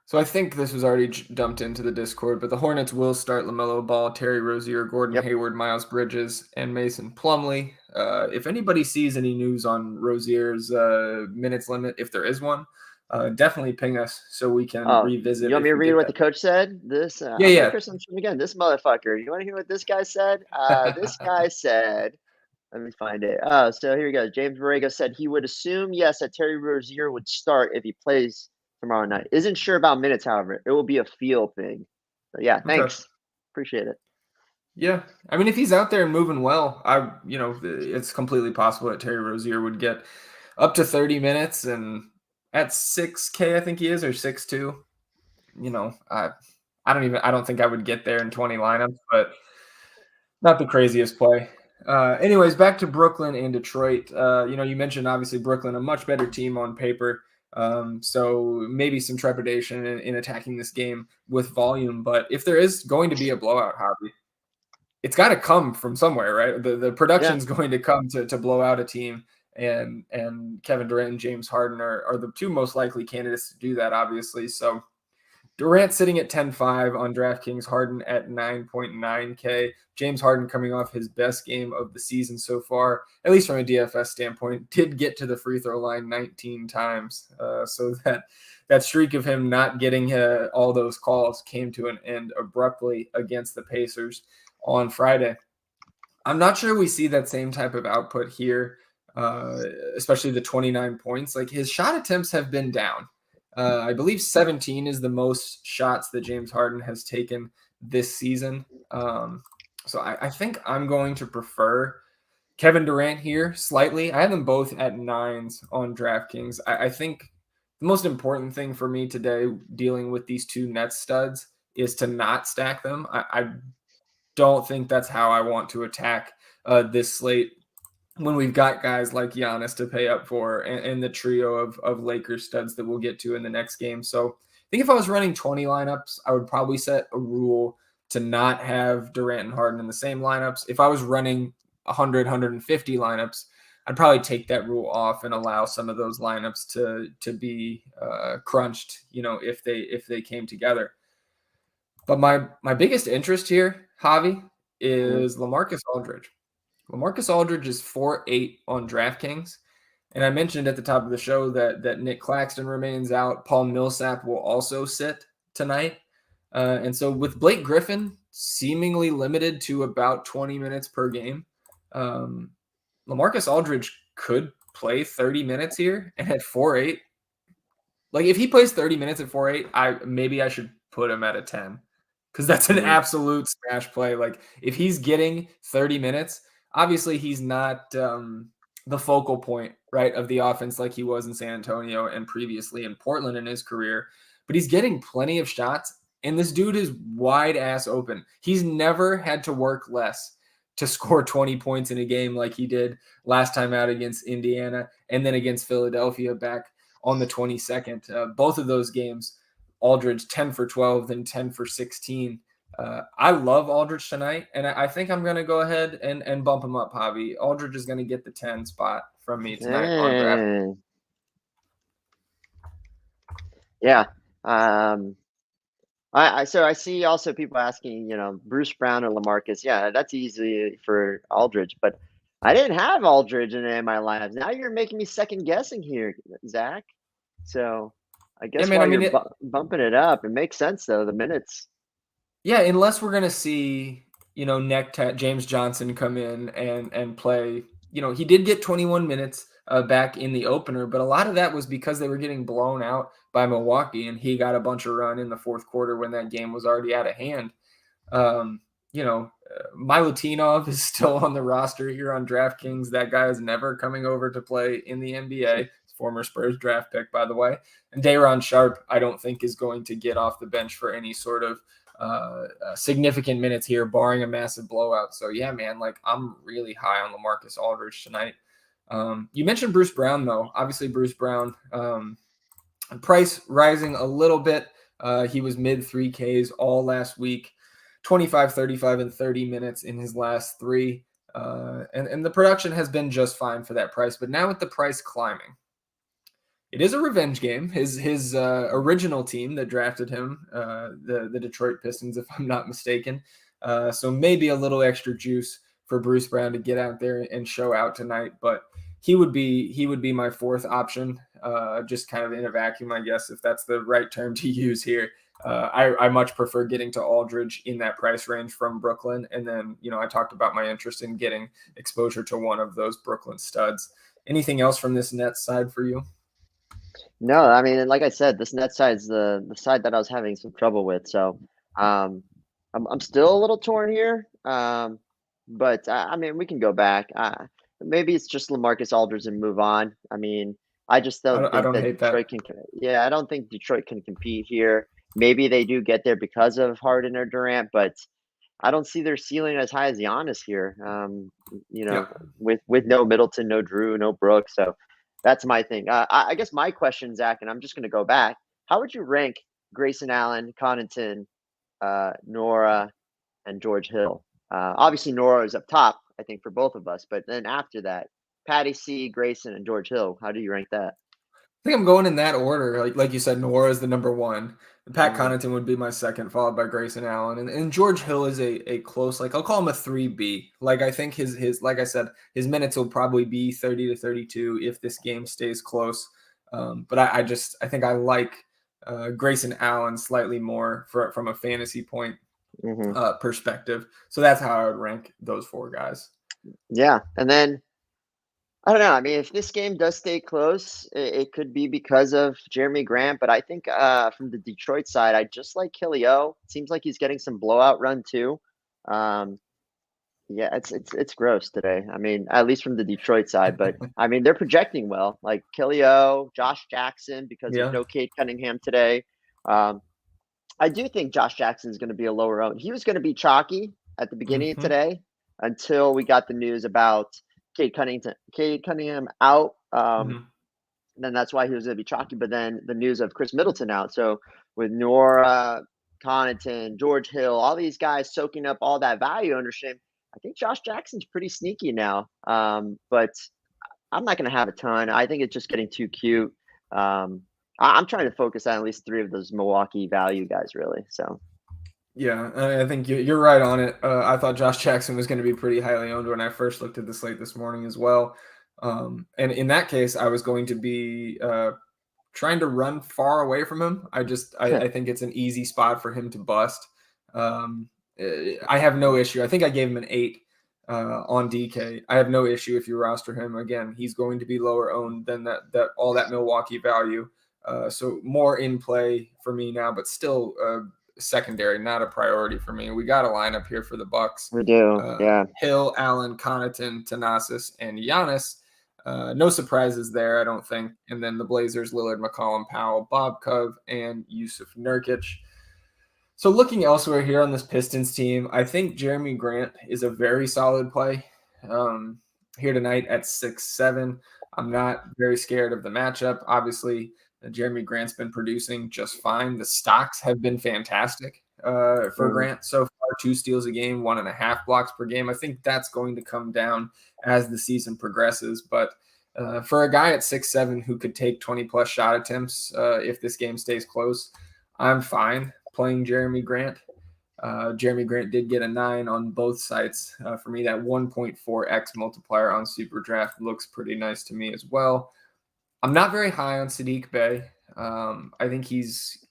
So I think this was already dumped into the Discord, but the Hornets will start LaMelo Ball, Terry Rozier, Gordon Hayward, Miles Bridges, and Mason Plumlee. If anybody sees any news on Rozier's minutes limit, if there is one, definitely ping us so we can revisit. You want me to read what the coach said? This again. This motherfucker. You want to hear what this guy said? This guy said, let me find it. So here we go. James Borrego said he would assume, yes, that Terry Rozier would start if he plays tomorrow night. Isn't sure about minutes, however. It will be a feel thing. So yeah, thanks. Okay. Appreciate it. Yeah. I mean, if he's out there and moving well, it's completely possible that Terry Rozier would get up to 30 minutes, and at 6K, I think he is, or 6'2". I don't think I would get there in 20 lineups, but not the craziest play. Anyways, back to Brooklyn and Detroit. You mentioned obviously Brooklyn, a much better team on paper. So maybe some trepidation in attacking this game with volume. But if there is going to be a blowout, Javi, it's got to come from somewhere, right? The production's going to come to blow out a team. And Kevin Durant and James Harden are the 2 most likely candidates to do that, obviously. So Durant sitting at 10.5 on DraftKings, Harden at 9.9K. James Harden coming off his best game of the season so far, at least from a DFS standpoint, did get to the free throw line 19 times. So that streak of him not getting all those calls came to an end abruptly against the Pacers on Friday. I'm not sure we see that same type of output here, especially the 29 points. Like his shot attempts have been down. I believe 17 is the most shots that James Harden has taken this season. So I think I'm going to prefer Kevin Durant here slightly. I have them both at 9s on DraftKings. I think the most important thing for me today dealing with these two Nets studs is to not stack them. I don't think that's how I want to attack this slate when we've got guys like Giannis to pay up for and the trio of Lakers studs that we'll get to in the next game. So I think if I was running 20 lineups, I would probably set a rule to not have Durant and Harden in the same lineups. If I was running 100, 150 lineups, I'd probably take that rule off and allow some of those lineups to be crunched, if they came together. But my biggest interest here, Javi, is LaMarcus Aldridge. LaMarcus Aldridge is 4.8 on DraftKings. And I mentioned at the top of the show that Nick Claxton remains out. Paul Millsap will also sit tonight. And so with Blake Griffin seemingly limited to about 20 minutes per game, LaMarcus Aldridge could play 30 minutes here. And at 4.8, like if he plays 30 minutes at 4.8, maybe I should put him at a 10. Because that's an absolute smash play. Like if he's getting 30 minutes, obviously he's not the focal point, right, of the offense like he was in San Antonio and previously in Portland in his career. But he's getting plenty of shots, and this dude is wide ass open. He's never had to work less to score 20 points in a game like he did last time out against Indiana and then against Philadelphia back on the 22nd. Both of those games, Aldridge 10 for 12, then 10 for 16. I love Aldridge tonight, and I think I'm going to go ahead and bump him up, Javi. Aldridge is going to get the 10 spot from me tonight on draft. Yeah. So I see also people asking, Bruce Brown or LaMarcus. Yeah, that's easy for Aldridge, but I didn't have Aldridge in any of my lineups. Now you're making me second guessing here, Zach. So I guess while you're bumping it up, it makes sense though, the minutes. Yeah, unless we're gonna see, James Johnson come in and play. He did get 21 minutes back in the opener, but a lot of that was because they were getting blown out by Milwaukee, and he got a bunch of run in the fourth quarter when that game was already out of hand. Milutinov is still on the roster here on DraftKings. That guy is never coming over to play in the NBA. Former Spurs draft pick, by the way. And Day'Ron Sharpe, I don't think is going to get off the bench for any sort of significant minutes here, barring a massive blowout. So yeah, man, like I'm really high on LaMarcus Aldridge tonight. You mentioned Bruce Brown though. Obviously, Bruce Brown, price rising a little bit. He was mid 3Ks all last week, 25, 35, and 30 minutes in his last three. And the production has been just fine for that price. But now with the price climbing, it is a revenge game. His original team that drafted him, the Detroit Pistons, if I'm not mistaken. So maybe a little extra juice for Bruce Brown to get out there and show out tonight. But he would be my fourth option, just kind of in a vacuum, I guess, if that's the right term to use here. I much prefer getting to Aldridge in that price range from Brooklyn. And then, I talked about my interest in getting exposure to one of those Brooklyn studs. Anything else from this Nets side for you? No, I mean, like I said, this net side's the side that I was having some trouble with. So I'm still a little torn here. But I mean, we can go back. Maybe it's just LaMarcus Aldridge and move on. I mean, I just don't think that Detroit can. Yeah, I don't think Detroit can compete here. Maybe they do get there because of Harden or Durant, but I don't see their ceiling as high as Giannis here. With no Middleton, no Drew, no Brooks. So that's my thing. I guess my question, Zach, and I'm just going to go back. How would you rank Grayson Allen, Connaughton, Nora, and George Hill? Obviously, Nora is up top, I think, for both of us. But then after that, Patty C, Grayson, and George Hill. How do you rank that? think I'm going in that order. Like you said, Nora is the number one. Pat Mhm. Connaughton would be my second, followed by Grayson Allen. And George Hill is a close, like I'll call him a 3B. Like I think his like I said, his minutes will probably be 30 to 32 if this game stays close. But I think I like Grayson Allen slightly more from a fantasy point Mhm. perspective. So that's how I would rank those four guys. Yeah, and then I don't know. I mean, if this game does stay close, it could be because of Jeremy Grant. But I think from the Detroit side, I just like Kilio. Seems like he's getting some blowout run too. Um, yeah, it's gross today. I mean, at least from the Detroit side. But I mean, they're projecting well, like Kilio, Josh Jackson, because there's Yeah. no Cade Cunningham today. Um, I do think Josh Jackson is going to be a lower owned. He was going to be chalky at the beginning of Mm-hmm. today until we got the news about Cade Cunningham out. Mm-hmm. And then that's why he was going to be chalky. But then the news of Chris Middleton out. So with Nora, Connaughton, George Hill, all these guys soaking up all that value ownership, I think Josh Jackson's pretty sneaky now. But I'm not going to have a ton. I think it's just getting too cute. I'm trying to focus on at least three of those Milwaukee value guys, really. So, Yeah, I think you're right on it. I thought Josh Jackson was going to be pretty highly owned when I first looked at the slate this morning as well. And in that case, I was going to be trying to run far away from him. I think it's an easy spot for him to bust. I have no issue. I think I gave him an 8 on DK. I have no issue if you roster him. Again, he's going to be lower owned than that Milwaukee value. So more in play for me now, but still secondary, not a priority for me. We got a lineup here for the Bucks. we do. Yeah. Hill, Allen, Connaughton, Thanasis, and Giannis. No surprises there, I don't think. And then the Blazers, Lillard, McCollum, Powell, Bob Cove, and Yusuf Nurkic. So looking elsewhere here on this Pistons team, I think Jeremy Grant is a very solid play here tonight at 6-7. I'm not very scared of the matchup. Obviously, Jeremy Grant's been producing just fine. The stocks have been fantastic for Mhm. Grant so far. 2 steals a game, 1.5 blocks per game. I think that's going to come down as the season progresses. But for a guy at 6'7" who could take 20-plus shot attempts if this game stays close, I'm fine playing Jeremy Grant. Jeremy Grant did get a 9 on both sites. For me, that 1.4x multiplier on SuperDraft looks pretty nice to me as well. I'm not very high on Sadiq Bey. I think he's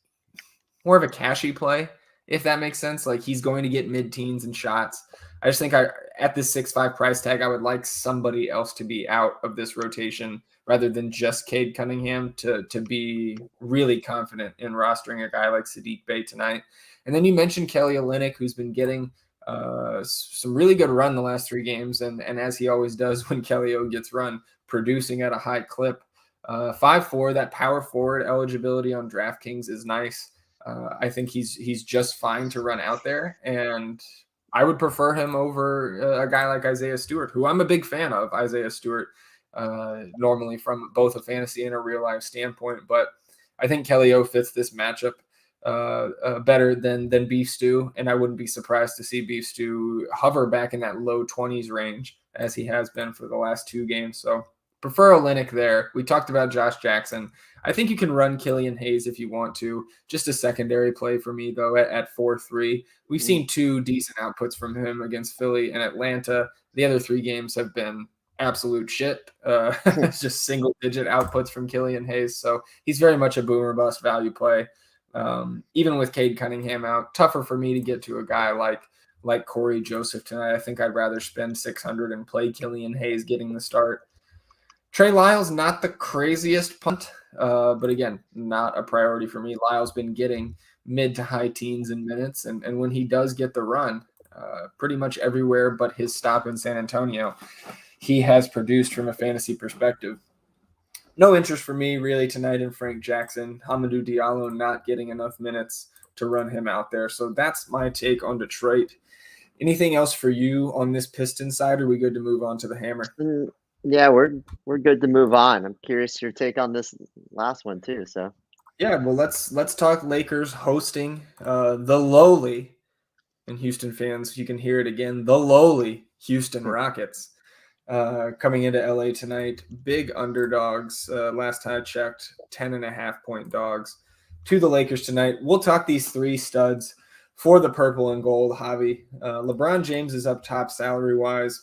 more of a cashy play, if that makes sense. Like he's going to get mid-teens and shots. I just think at this 6.5 price tag, I would like somebody else to be out of this rotation rather than just Cade Cunningham to be really confident in rostering a guy like Sadiq Bey tonight. And then you mentioned Kelly Olynyk, who's been getting some really good run the last 3 games. And as he always does when Kelly O gets run, producing at a high clip. 5'4", that power forward eligibility on DraftKings is nice. I think he's just fine to run out there, and I would prefer him over a guy like Isaiah Stewart, who I'm a big fan of. Isaiah Stewart, normally from both a fantasy and a real life standpoint, but I think Kelly O fits this matchup better than Beef Stew, and I wouldn't be surprised to see Beef Stew hover back in that low 20s range as he has been for the last 2 games. So prefer Olynyk there. We talked about Josh Jackson. I think you can run Killian Hayes if you want to. Just a secondary play for me, though, at 4-3. We've seen 2 decent outputs from him against Philly and Atlanta. The other 3 games have been absolute shit. It's just single-digit outputs from Killian Hayes. So he's very much a boomer bust value play. Even with Cade Cunningham out, tougher for me to get to a guy like Corey Joseph tonight. I think I'd rather spend 600 and play Killian Hayes getting the start. Trey Lyles, not the craziest punt, but again, not a priority for me. Lyles been getting mid to high teens in minutes, and when he does get the run, pretty much everywhere but his stop in San Antonio, he has produced from a fantasy perspective. No interest for me really tonight in Frank Jackson. Hamidou Diallo not getting enough minutes to run him out there. So that's my take on Detroit. Anything else for you on this Piston side, or are we good to move on to the Hammer? Yeah, we're good to move on. I'm curious your take on this last one too. So Yeah, well, let's talk Lakers hosting the lowly, and Houston fans, you can hear it again, the lowly Houston Rockets. coming into LA tonight. Big underdogs. Last time I checked, 10.5-point dogs to the Lakers tonight. We'll talk these three studs for the purple and gold, Javi. LeBron James is up top salary-wise,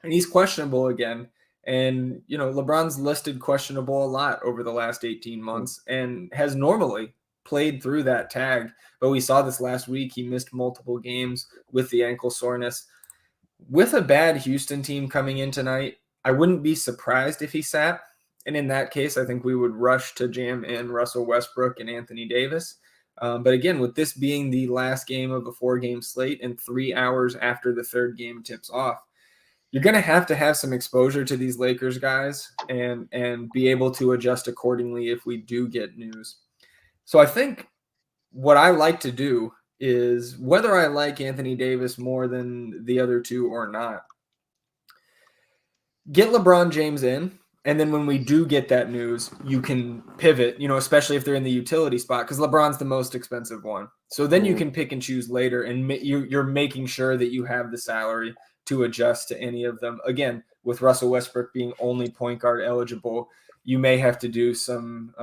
and he's questionable again. And, LeBron's listed questionable a lot over the last 18 months and has normally played through that tag. But we saw this last week. He missed multiple games with the ankle soreness. With a bad Houston team coming in tonight, I wouldn't be surprised if he sat. And in that case, I think we would rush to jam in Russell Westbrook and Anthony Davis. But again, with this being the last game of a 4-game slate and 3 hours after the third game tips off, you're going to have some exposure to these Lakers guys and be able to adjust accordingly if we do get news. So I think what I like to do is, whether I like Anthony Davis more than the other two or not, get LeBron James in. And then when we do get that news, you can pivot, especially if they're in the utility spot, because LeBron's the most expensive one. So then you can pick and choose later, and you're making sure that you have the salary to adjust to any of them. Again, with Russell Westbrook being only point guard eligible, you may have to do some,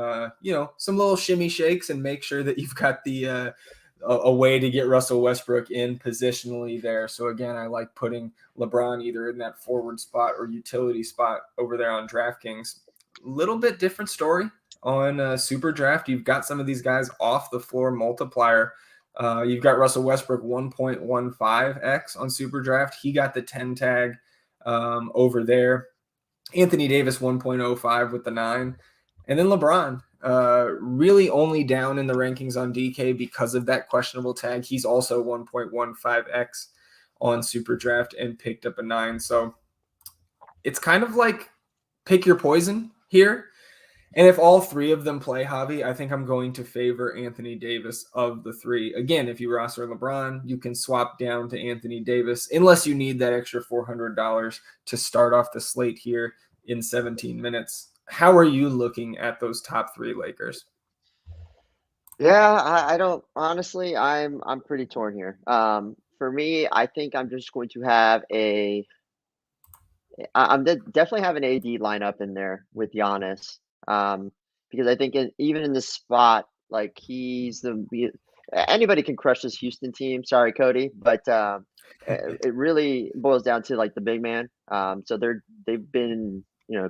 some little shimmy shakes and make sure that you've got the a way to get Russell Westbrook in positionally there. So again, I like putting LeBron either in that forward spot or utility spot over there on DraftKings. Little bit different story on SuperDraft. You've got some of these guys off the floor multiplier. You've got Russell Westbrook 1.15x on SuperDraft. He got the 10 tag over there. Anthony Davis 1.05 with the 9. And then LeBron, really only down in the rankings on DK because of that questionable tag. He's also 1.15x on SuperDraft and picked up a 9. So it's kind of like pick your poison here. And if all three of them play, Javi, I think I'm going to favor Anthony Davis of the three. Again, if you roster LeBron, you can swap down to Anthony Davis, unless you need that extra $400 to start off the slate here in 17 minutes. How are you looking at those top three Lakers? Yeah, I don't honestly. I'm pretty torn here. For me, I think I'm just going to have definitely have an AD lineup in there with Giannis. Because I think even in this spot, like anybody can crush this Houston team. Sorry, Cody, but it really boils down to like the big man. So they've been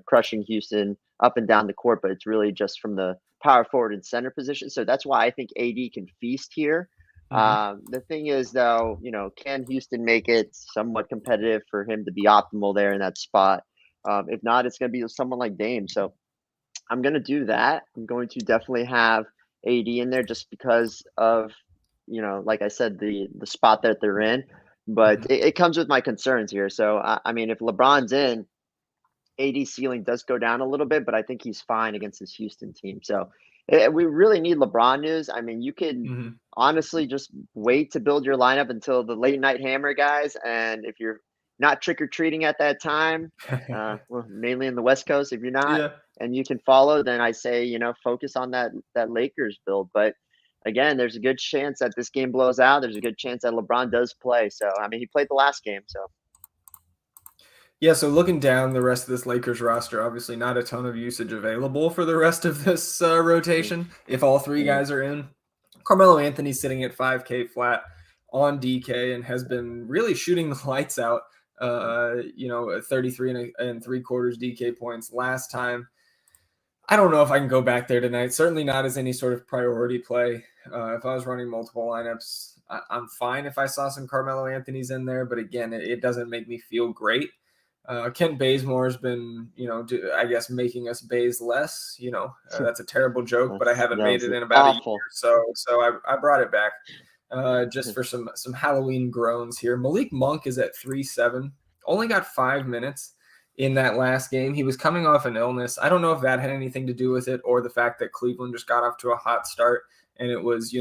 crushing Houston up and down the court, but it's really just from the power forward and center position. So that's why I think AD can feast here. The thing is, though, can Houston make it somewhat competitive for him to be optimal there in that spot? If not, it's going to be someone like Dame. So I'm going to do that. I'm going to definitely have AD in there just because of, like I said, the spot that they're in. But it comes with my concerns here. So, I mean, if LeBron's in, AD ceiling does go down a little bit, but I think he's fine against this Houston team. So we really need LeBron news. I mean, you could honestly just wait to build your lineup until the late night hammer, guys. And if you're not trick-or-treating at that time, well, mainly in the West Coast, if you're not, and you can follow, then I say, focus on that Lakers build. But again, there's a good chance that this game blows out. There's a good chance that LeBron does play. So, I mean, he played the last game, so. Yeah, so looking down the rest of this Lakers roster, obviously not a ton of usage available for the rest of this rotation if all three guys are in. Carmelo Anthony's sitting at 5K flat on DK and has been really shooting the lights out, 33 and 3/4 DK points last time. I don't know if I can go back there tonight. Certainly not as any sort of priority play. If I was running multiple lineups, I'm fine if I saw some Carmelo Anthony's in there. But again, it doesn't make me feel great. Kent Bazemore's been, I guess making us baze less. That's a terrible joke, but I haven't made it in about a year. So I brought it back just for some Halloween groans here. Malik Monk is at 3.7. Only got 5 minutes in that last game. He was coming off an illness. I don't know if that had anything to do with it or the fact that Cleveland just got off to a hot start and it was,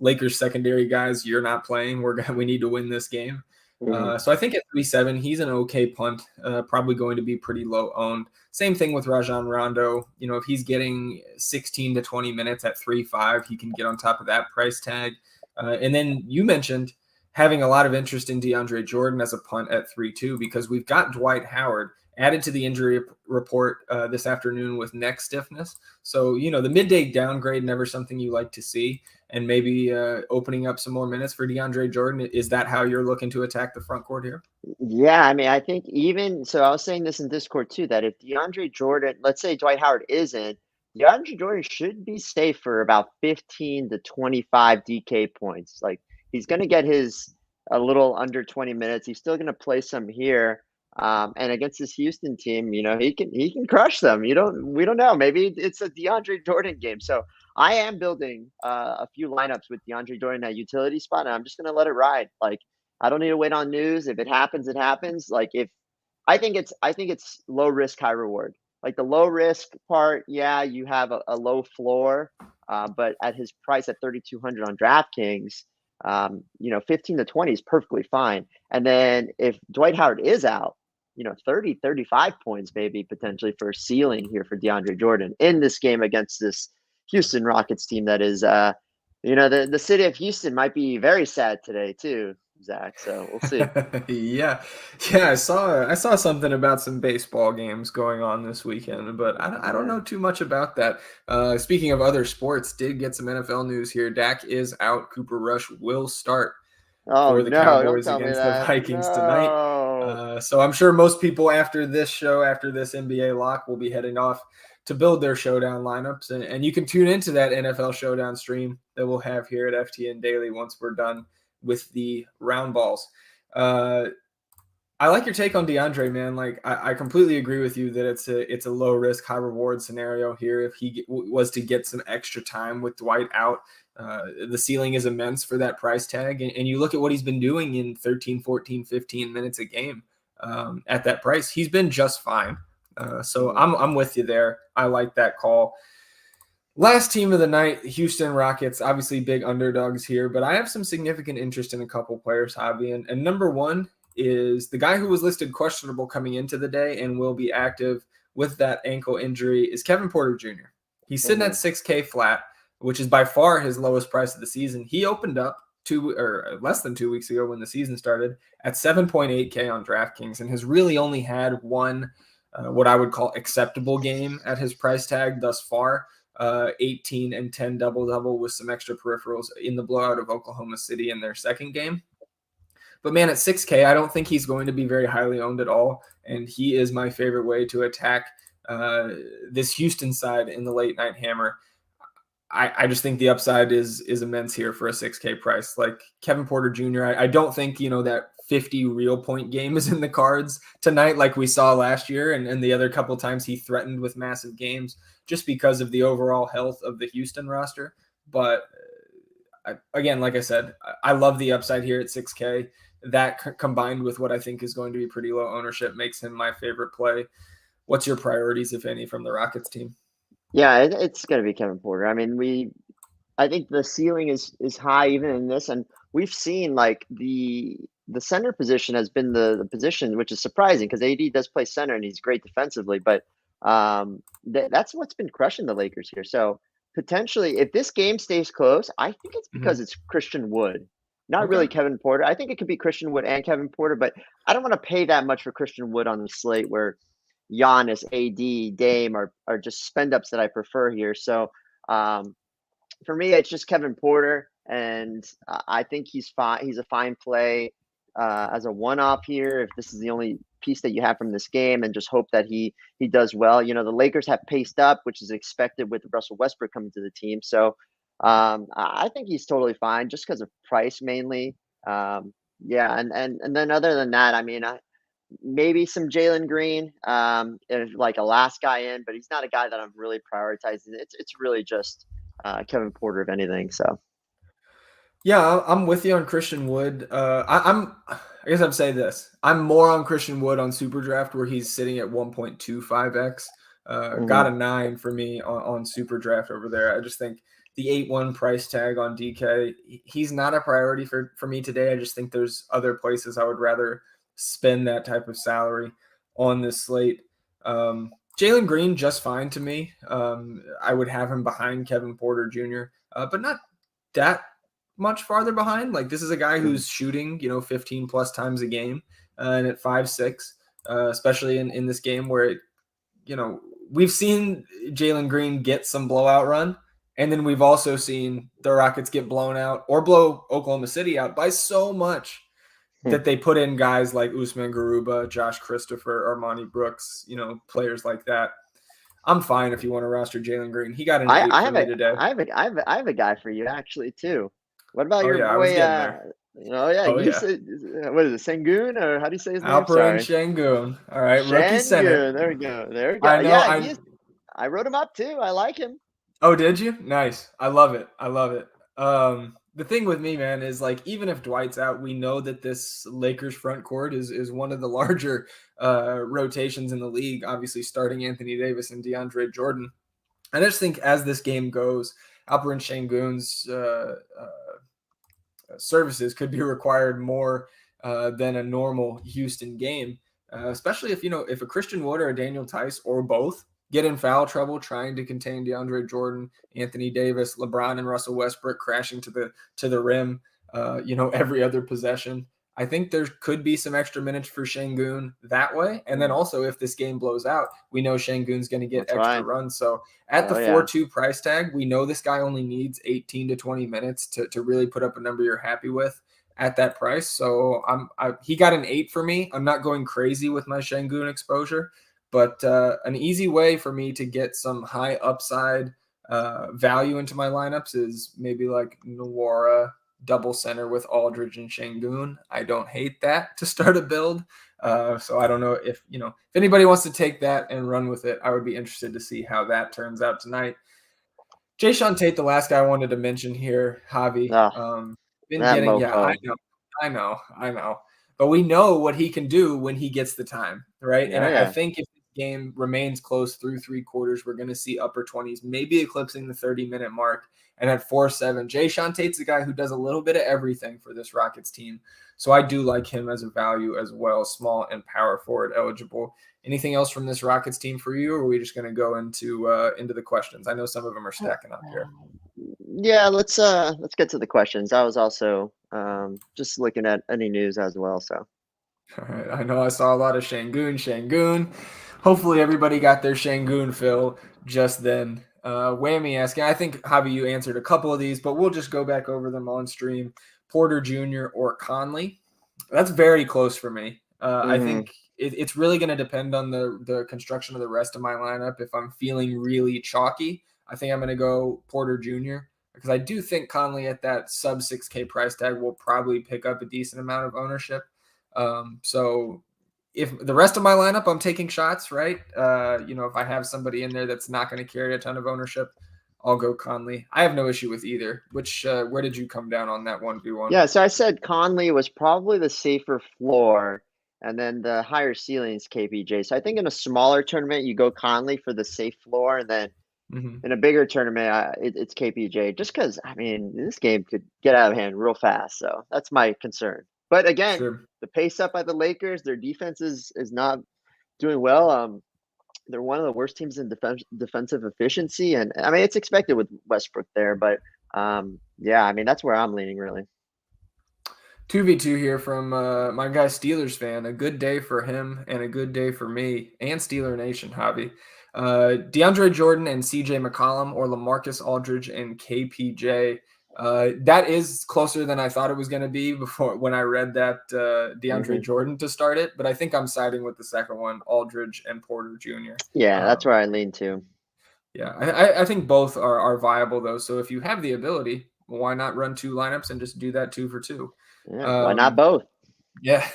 Lakers secondary guys, you're not playing. We need to win this game. So I think at 3.7, he's an okay punt, probably going to be pretty low owned. Same thing with Rajon Rondo. If he's getting 16 to 20 minutes at 3.5, he can get on top of that price tag. And then you mentioned having a lot of interest in DeAndre Jordan as a punt at 3-2 because we've got Dwight Howard added to the injury report this afternoon with neck stiffness. So, the midday downgrade, never something you like to see. And maybe opening up some more minutes for DeAndre Jordan. Is that how you're looking to attack the front court here? Yeah, I mean, I think even so, I was saying this in Discord too, that if DeAndre Jordan, let's say Dwight Howard isn't, DeAndre Jordan should be safe for about 15 to 25 DK points. Like he's going to get his a little under 20 minutes. He's still going to play some here. And against this Houston team, he can crush them. We don't know. Maybe it's a DeAndre Jordan game. So I am building a few lineups with DeAndre Jordan at utility spot, and I'm just going to let it ride. Like I don't need to wait on news. If it happens, it happens. Like if I think it's low risk, high reward. Like the low risk part, yeah, you have a low floor, but at his price at 3,200 on DraftKings, 15 to 20 is perfectly fine. And then if Dwight Howard is out, 30, 35 points maybe potentially for a ceiling here for DeAndre Jordan in this game against this Houston Rockets team that is, the city of Houston might be very sad today too, Zach. So we'll see. yeah, I saw something about some baseball games going on this weekend, but I don't know too much about that. Speaking of other sports, did get some NFL news here. Dak is out. Cooper Rush will start Oh for the no, don't Cowboys tell me against the that. Vikings tonight. No. So I'm sure most people after this show, after this NBA lock, will be heading off to build their showdown lineups, and you can tune into that NFL showdown stream that we'll have here at FTN Daily once we're done with the round balls. I like your take on DeAndre, man. Like I completely agree with you that it's a low risk, high reward scenario here. If he was to get some extra time with Dwight out, the ceiling is immense for that price tag. And you look at what he's been doing in 13, 14, 15 minutes a game at that price. He's been just fine. So I'm with you there. I like that call. Last team of the night, Houston Rockets, obviously big underdogs here, but I have some significant interest in a couple players, Javi. And number one is the guy who was listed questionable coming into the day and will be active with that ankle injury is Kevin Porter Jr. He's sitting at 6K flat, which is by far his lowest price of the season. He opened up less than 2 weeks ago when the season started at 7.8K on DraftKings and has really only had one what I would call acceptable game at his price tag thus far. 18 and 10 double-double with some extra peripherals in the blowout of Oklahoma City in their second game. But man, at 6K, I don't think he's going to be very highly owned at all. And he is my favorite way to attack this Houston side in the late night hammer. I just think the upside is immense here for a 6K price. Like Kevin Porter Jr., I don't think, that 50 real point game is in the cards tonight like we saw last year and the other couple times he threatened with massive games just because of the overall health of the Houston roster. But again, like I said, I love the upside here at 6K. That combined with what I think is going to be pretty low ownership makes him my favorite play. What's your priorities, if any, from the Rockets team? Yeah, it's going to be Kevin Porter. I mean, I think the ceiling is high even in this, and we've seen like the center position has been the position, which is surprising because AD does play center and he's great defensively, but that's what's been crushing the Lakers here. So potentially, if this game stays close, I think it's because it's Christian Wood, not really Kevin Porter. I think it could be Christian Wood and Kevin Porter, but I don't want to pay that much for Christian Wood on the slate where Giannis, AD, Dame are just spend ups that I prefer here. So for me, it's just Kevin Porter, and I think he's fine. He's a fine play as a one-off here. If this is the only piece that you have from this game, and just hope that he does well. The Lakers have paced up, which is expected with Russell Westbrook coming to the team. So I think he's totally fine, just because of price mainly. Yeah, and then other than that, I mean, maybe some Jalen Green, if like a last guy in, but he's not a guy that I'm really prioritizing. It's really just Kevin Porter, if anything. So, yeah, I'm with you on Christian Wood. I guess I'd say this: I'm more on Christian Wood on SuperDraft, where he's sitting at 1.25x. Got a 9 for me on SuperDraft over there. I just think the 8-1 price tag on DK, he's not a priority for me today. I just think there's other places I would rather spend that type of salary on this slate. Jalen Green, just fine to me. I would have him behind Kevin Porter Jr., but not that much farther behind. Like this is a guy who's shooting, 15 plus times a game, and at 5'6", especially in this game where we've seen Jalen Green get some blowout run, and then we've also seen the Rockets get blown out or blow Oklahoma City out by so much that they put in guys like Usman Garuba, Josh Christopher, Armani Brooks, players like that. I'm fine if you want to roster Jalen Green. He got an 8 for me today. I have a guy for you actually too. What about Oh your yeah, I was boy? getting there. Oh You yeah, said, what is it, Sengun, or how do you say his name? Alperen Sorry, Şengün. All right, rookie center. Sengun. There we go. There we go. I know. Yeah, I wrote him up too. I like him. Oh, did you? Nice. I love it. I love it. The thing with me, man, is like even if Dwight's out, we know that this Lakers front court is one of the larger rotations in the league. Obviously, starting Anthony Davis and DeAndre Jordan. I just think as this game goes, Alperen Şengün's services could be required more than a normal Houston game, especially if a Christian Wood or a Daniel Tice or both get in foul trouble trying to contain DeAndre Jordan, Anthony Davis, LeBron, and Russell Westbrook crashing to the rim, every other possession. I think there could be some extra minutes for Şengün that way. And then also if this game blows out, we know Şengün's going to get extra runs. So at the 4-2 price tag, we know this guy only needs 18 to 20 minutes to really put up a number you're happy with at that price. So he got an 8 for me. I'm not going crazy with my Şengün exposure, but an easy way for me to get some high upside value into my lineups is maybe like Nwora double center with Aldridge and Şengün. I don't hate that to start a build. So I don't know if anybody wants to take that and run with it. I would be interested to see how that turns out tonight. Jae'Sean Tate, the last guy I wanted to mention here, Javi. I know. But we know what he can do when he gets the time, right? And I think if the game remains close through 3 quarters, we're going to see upper 20s, maybe eclipsing the 30-minute mark. And at 4-7, Jae'Sean Tate's a guy who does a little bit of everything for this Rockets team. So I do like him as a value as well, small and power forward eligible. Anything else from this Rockets team for you, or are we just going to go into the questions? I know some of them are stacking up here. Yeah, let's get to the questions. I was also just looking at any news as well. So, all right, I know I saw a lot of Şengün. Hopefully everybody got their Şengün fill just then. Whammy asking, I think, Javi, you answered a couple of these, but we'll just go back over them on stream. Porter Jr. or Conley. That's very close for me. I think it's really going to depend on the construction of the rest of my lineup. If I'm feeling really chalky, I think I'm going to go Porter Jr. because I do think Conley at that sub 6K price tag will probably pick up a decent amount of ownership. So if the rest of my lineup, I'm taking shots, right? If I have somebody in there that's not going to carry a ton of ownership, I'll go Conley. I have no issue with either. Where did you come down on that 1v1? Yeah, so I said Conley was probably the safer floor, and then the higher ceilings KPJ. So I think in a smaller tournament, you go Conley for the safe floor, and then in a bigger tournament, it's KPJ. Just because, this game could get out of hand real fast. So that's my concern. But again, the pace up by the Lakers, their defense is not doing well. They're one of the worst teams in defensive efficiency, and it's expected with Westbrook there. But that's where I'm leaning really. 2v2 here from my guy Steelers fan. A good day for him and a good day for me and Steeler Nation, Javi. DeAndre Jordan and CJ McCollum or LaMarcus Aldridge and KPJ. That is closer than I thought it was going to be when I read that DeAndre Jordan to start it. But I think I'm siding with the second one, Aldridge and Porter Jr. Yeah, that's where I lean to. Yeah, I think both are viable, though. So if you have the ability, why not run 2 lineups and just do that 2 for 2? Yeah, why not both? Yeah.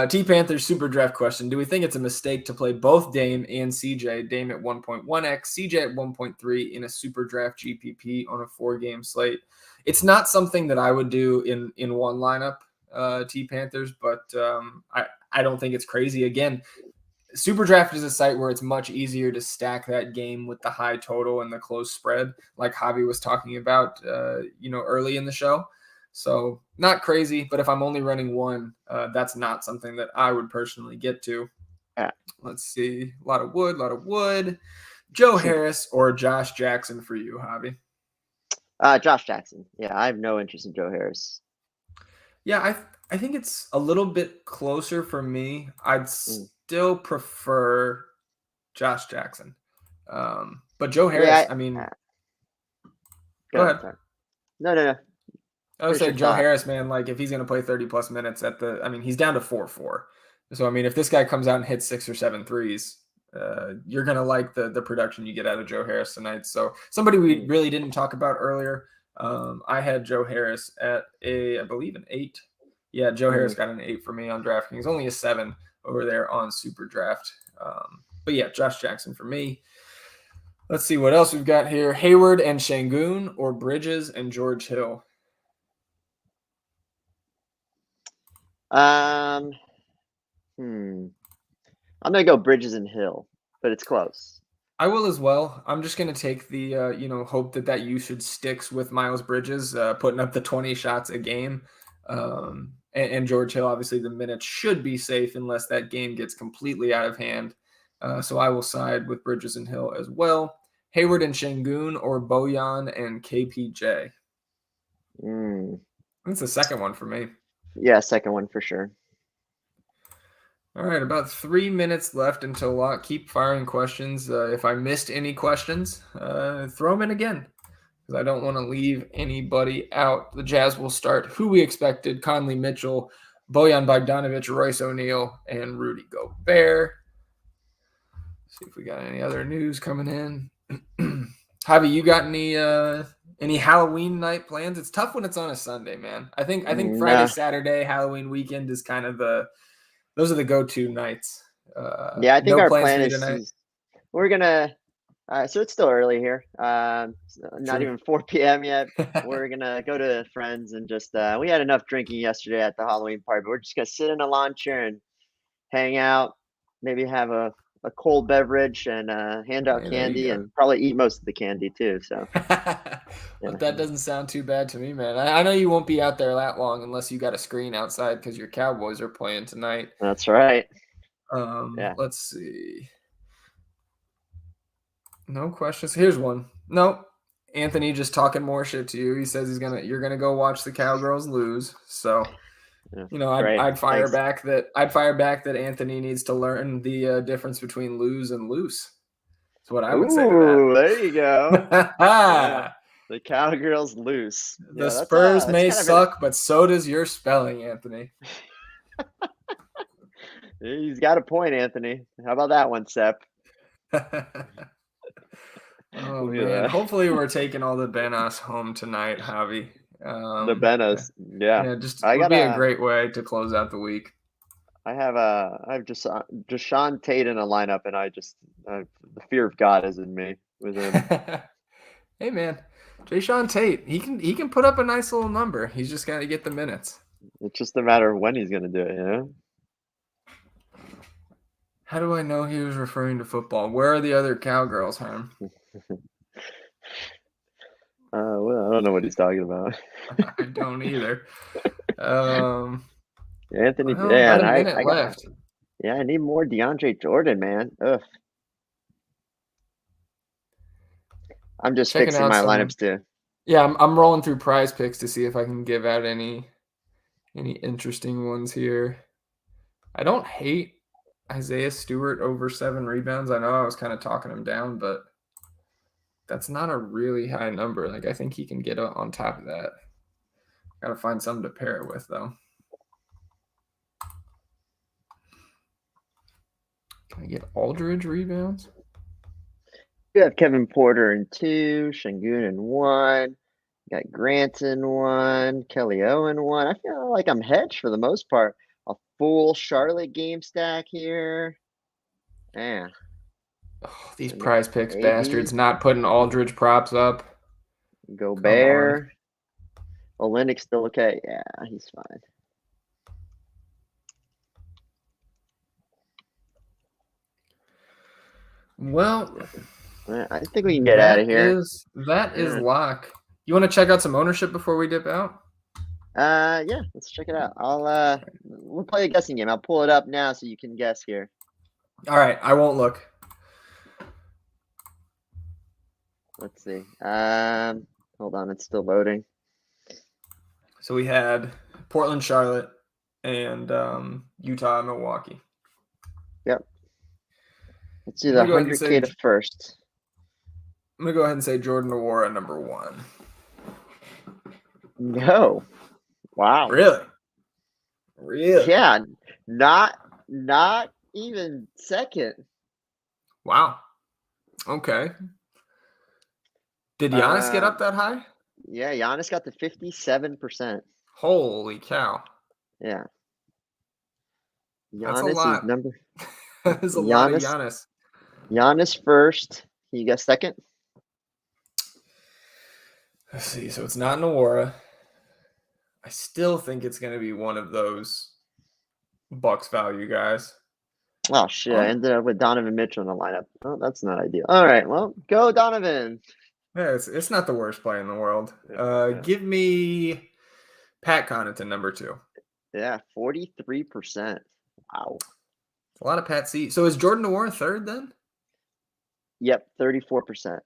T-Panthers SuperDraft question. Do we think it's a mistake to play both Dame and CJ? Dame at 1.1x, CJ at 1.3 in a SuperDraft GPP on a 4-game slate? It's not something that I would do in one lineup, T-Panthers, but I don't think it's crazy. Again, SuperDraft is a site where it's much easier to stack that game with the high total and the close spread, like Javi was talking about, early in the show. So not crazy, but if I'm only running one, that's not something that I would personally get to. Yeah. Let's see. A lot of wood. Joe Harris or Josh Jackson for you, Javi? Josh Jackson. Yeah, I have no interest in Joe Harris. Yeah, I think it's a little bit closer for me. I'd Mm. still prefer Josh Jackson. But Joe Harris, Yeah, I mean, go go ahead. ahead. Sorry. No. I would Finish say your Joe thought. Harris, man, like if he's going to play 30 plus minutes I mean, he's down to 4-4. So, I mean, if this guy comes out and hits 6 or 7 threes, you're going to like the production you get out of Joe Harris tonight. So, somebody we Mm. really didn't talk about earlier, I had Joe Harris at I believe an 8. Yeah, Joe Harris Mm. got an 8 for me on DraftKings, only a 7 over there on SuperDraft. But yeah, Josh Jackson for me. Let's see what else we've got here. Hayward and Şengün or Bridges and George Hill. Um, I'm gonna go Bridges and Hill, but it's close. I will as well. I'm just going to take the, hope that usage sticks with Miles Bridges, putting up the 20 shots a game. And George Hill, obviously, the minutes should be safe unless that game gets completely out of hand. So I will side with Bridges and Hill as well. Hayward and Şengün or Bojan and KPJ. Mm. That's the second one for me. Yeah, second one for sure. All right, about 3 minutes left until lock. Keep firing questions. If I missed any questions, throw them in again because I don't want to leave anybody out. The Jazz will start who we expected: Conley Mitchell, Bojan Bogdanovic, Royce O'Neal, and Rudy Gobert. See if we got any other news coming in. Javi, you got any Halloween night plans? It's tough when it's on a Sunday, man. I think Friday, Saturday, Halloween weekend is kind of those are the go-to nights. Yeah, I think No our plans plan for you is tonight? we're gonna. So it's still early here. Not True. even 4 p.m. yet. We're gonna go to friends and just. We had enough drinking yesterday at the Halloween party, but we're just gonna sit in a lawn chair and hang out. Maybe have a cold beverage and hand out Hey, there you candy go. and probably eat most of the candy too. So yeah, But that doesn't sound too bad to me, man. I know you won't be out there that long unless you got a screen outside because your Cowboys are playing tonight. that's right. Yeah. Let's see. No questions. Here's one. Nope. Anthony just talking more shit to you. He says you're gonna go watch the Cowgirls lose. So, I'd fire back that Anthony needs to learn the difference between lose and loose. That's what I would say to Ooh, there you go. that. Yeah. The Cowgirls loose. The Yeah, Spurs that's may kind of suck, but so does your spelling, Anthony. He's got a point, Anthony. How about that one, Sep? Oh man! Hopefully, we're taking all the Benas home tonight, Javi. The Benas, yeah. Just would be a great way to close out the week. I have just Sean Tate in a lineup, and the fear of God is in me with him. Hey man, Jayshawn Tate, he can put up a nice little number. He's just got to get the minutes. It's just a matter of when he's going to do it, you know? How do I know he was referring to football? Where are the other Cowgirls, Harm? Well, I don't know what he's talking about. I don't either. Anthony, well, yeah, about a minute left. I need more DeAndre Jordan, man. Ugh. I'm just fixing my lineups too. Yeah, I'm rolling through Prize Picks to see if I can give out any interesting ones here. I don't hate Isaiah Stewart over 7 rebounds. I know I was kind of talking him down, but that's not a really high number. Like I think he can get on top of that. Got to find something to pair it with though. Can I get Aldridge rebounds? You have Kevin Porter in 2, Şengün in 1, you got Grant in 1, Kelly O in 1. I feel like I'm hedged for the most part. A full Charlotte game stack here. Yeah. Oh, these Prize Picks bastards not putting Aldridge props up. Gobert. Olynyk's still okay. Yeah, he's fine. Well, I think we can get out of here. That is lock. You want to check out some ownership before we dip out? Yeah, let's check it out. We'll play a guessing game. I'll pull it up now so you can guess here. All right, I won't look. Let's see. Hold on, it's still loading. So we had Portland, Charlotte, and Utah, Milwaukee. Yep. Let's do I'm the gonna go ahead and 100K to first. I'm going to go ahead and say Jordan Nwora, number 1. No. Wow. Really? Yeah, not even second. Wow. Okay. Did Giannis get up that high? Yeah, Giannis got to 57%. Holy cow. Yeah. That's a Giannis lot. is number. That is a lot of Giannis. Giannis first. Can you guess second? Let's see. So it's not Nwora. I still think it's going to be one of those Bucks value guys. Oh, shit. I ended up with Donovan Mitchell in the lineup. Oh, that's not ideal. All right. Well, go Donovan. Yeah, it's not the worst play in the world. Yeah. Give me Pat Connaughton, number 2. Yeah, 43%. Wow. A lot of Pat C. So is Jordan Nwora third then? Yep, 34%.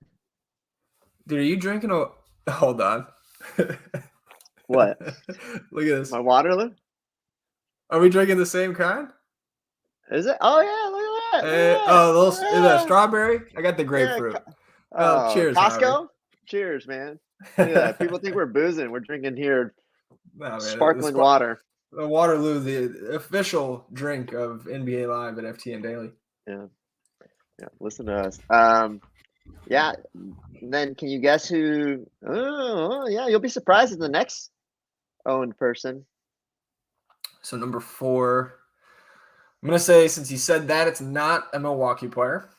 Dude, are you drinking a... Hold on. What? Look at this. My Waterloo? Are we drinking the same kind? Is it? Oh, yeah, look at that. Is that strawberry? I got the grapefruit. Cheers, Costco? Javi. Cheers, man. Look at that. People think we're boozing. We're drinking here sparkling The water. The Waterloo, the official drink of NBA Live at FTN Daily. Yeah. Listen to us. Yeah. And then can you guess who? Oh, yeah. You'll be surprised at the next owned person. So number 4, I'm gonna say, since you said that, it's not a Milwaukee player.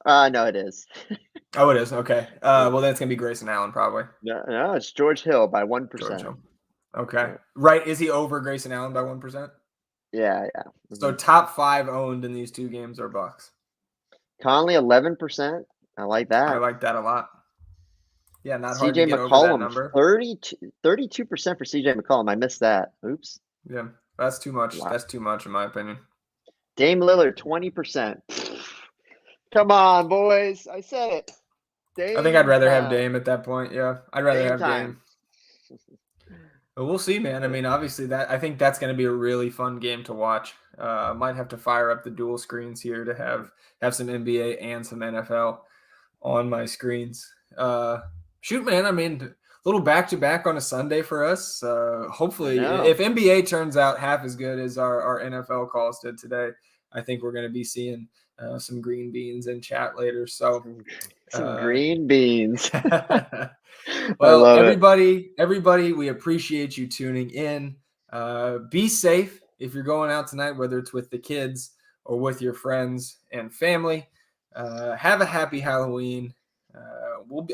No, it is. Oh, it is. Okay. Well, then it's gonna be Grayson Allen, probably. No, it's George Hill by 1%. George Hill. Okay. Right. Is he over Grayson Allen by 1%? Yeah. So top 5 owned in these 2 games are Bucks. Conley 11%. I like that. I like that a lot. Yeah, not hard to CJ get over that McCollum, number. 32% for CJ McCollum. I missed that. Oops. Yeah, that's too much. Wow. That's too much in my opinion. Dame Lillard 20%. Come on, boys. I said it. Dame I think I'd rather have Dame at that point. Yeah, I'd rather have time. Dame. But we'll see, man. I mean, obviously I think that's going to be a really fun game to watch. Might have to fire up the dual screens here to have some NBA and some NFL on my screens. Shoot, man. I mean, a little back-to-back on a Sunday for us. Hopefully, if NBA turns out half as good as our NFL calls did today, I think we're going to be seeing some green beans in chat later. So some green beans. Well, everybody, we appreciate you tuning in. Be safe if you're going out tonight, whether it's with the kids or with your friends and family. Have a happy Halloween.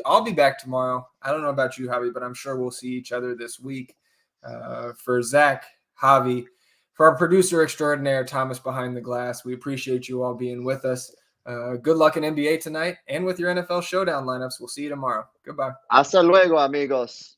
I'll be back tomorrow. I don't know about you, Javi, but I'm sure we'll see each other this week. For Zach, Javi, for our producer extraordinaire, Thomas behind the glass, we appreciate you all being with us. Good luck in NBA tonight and with your NFL showdown lineups. We'll see you tomorrow. Goodbye. Hasta luego, amigos.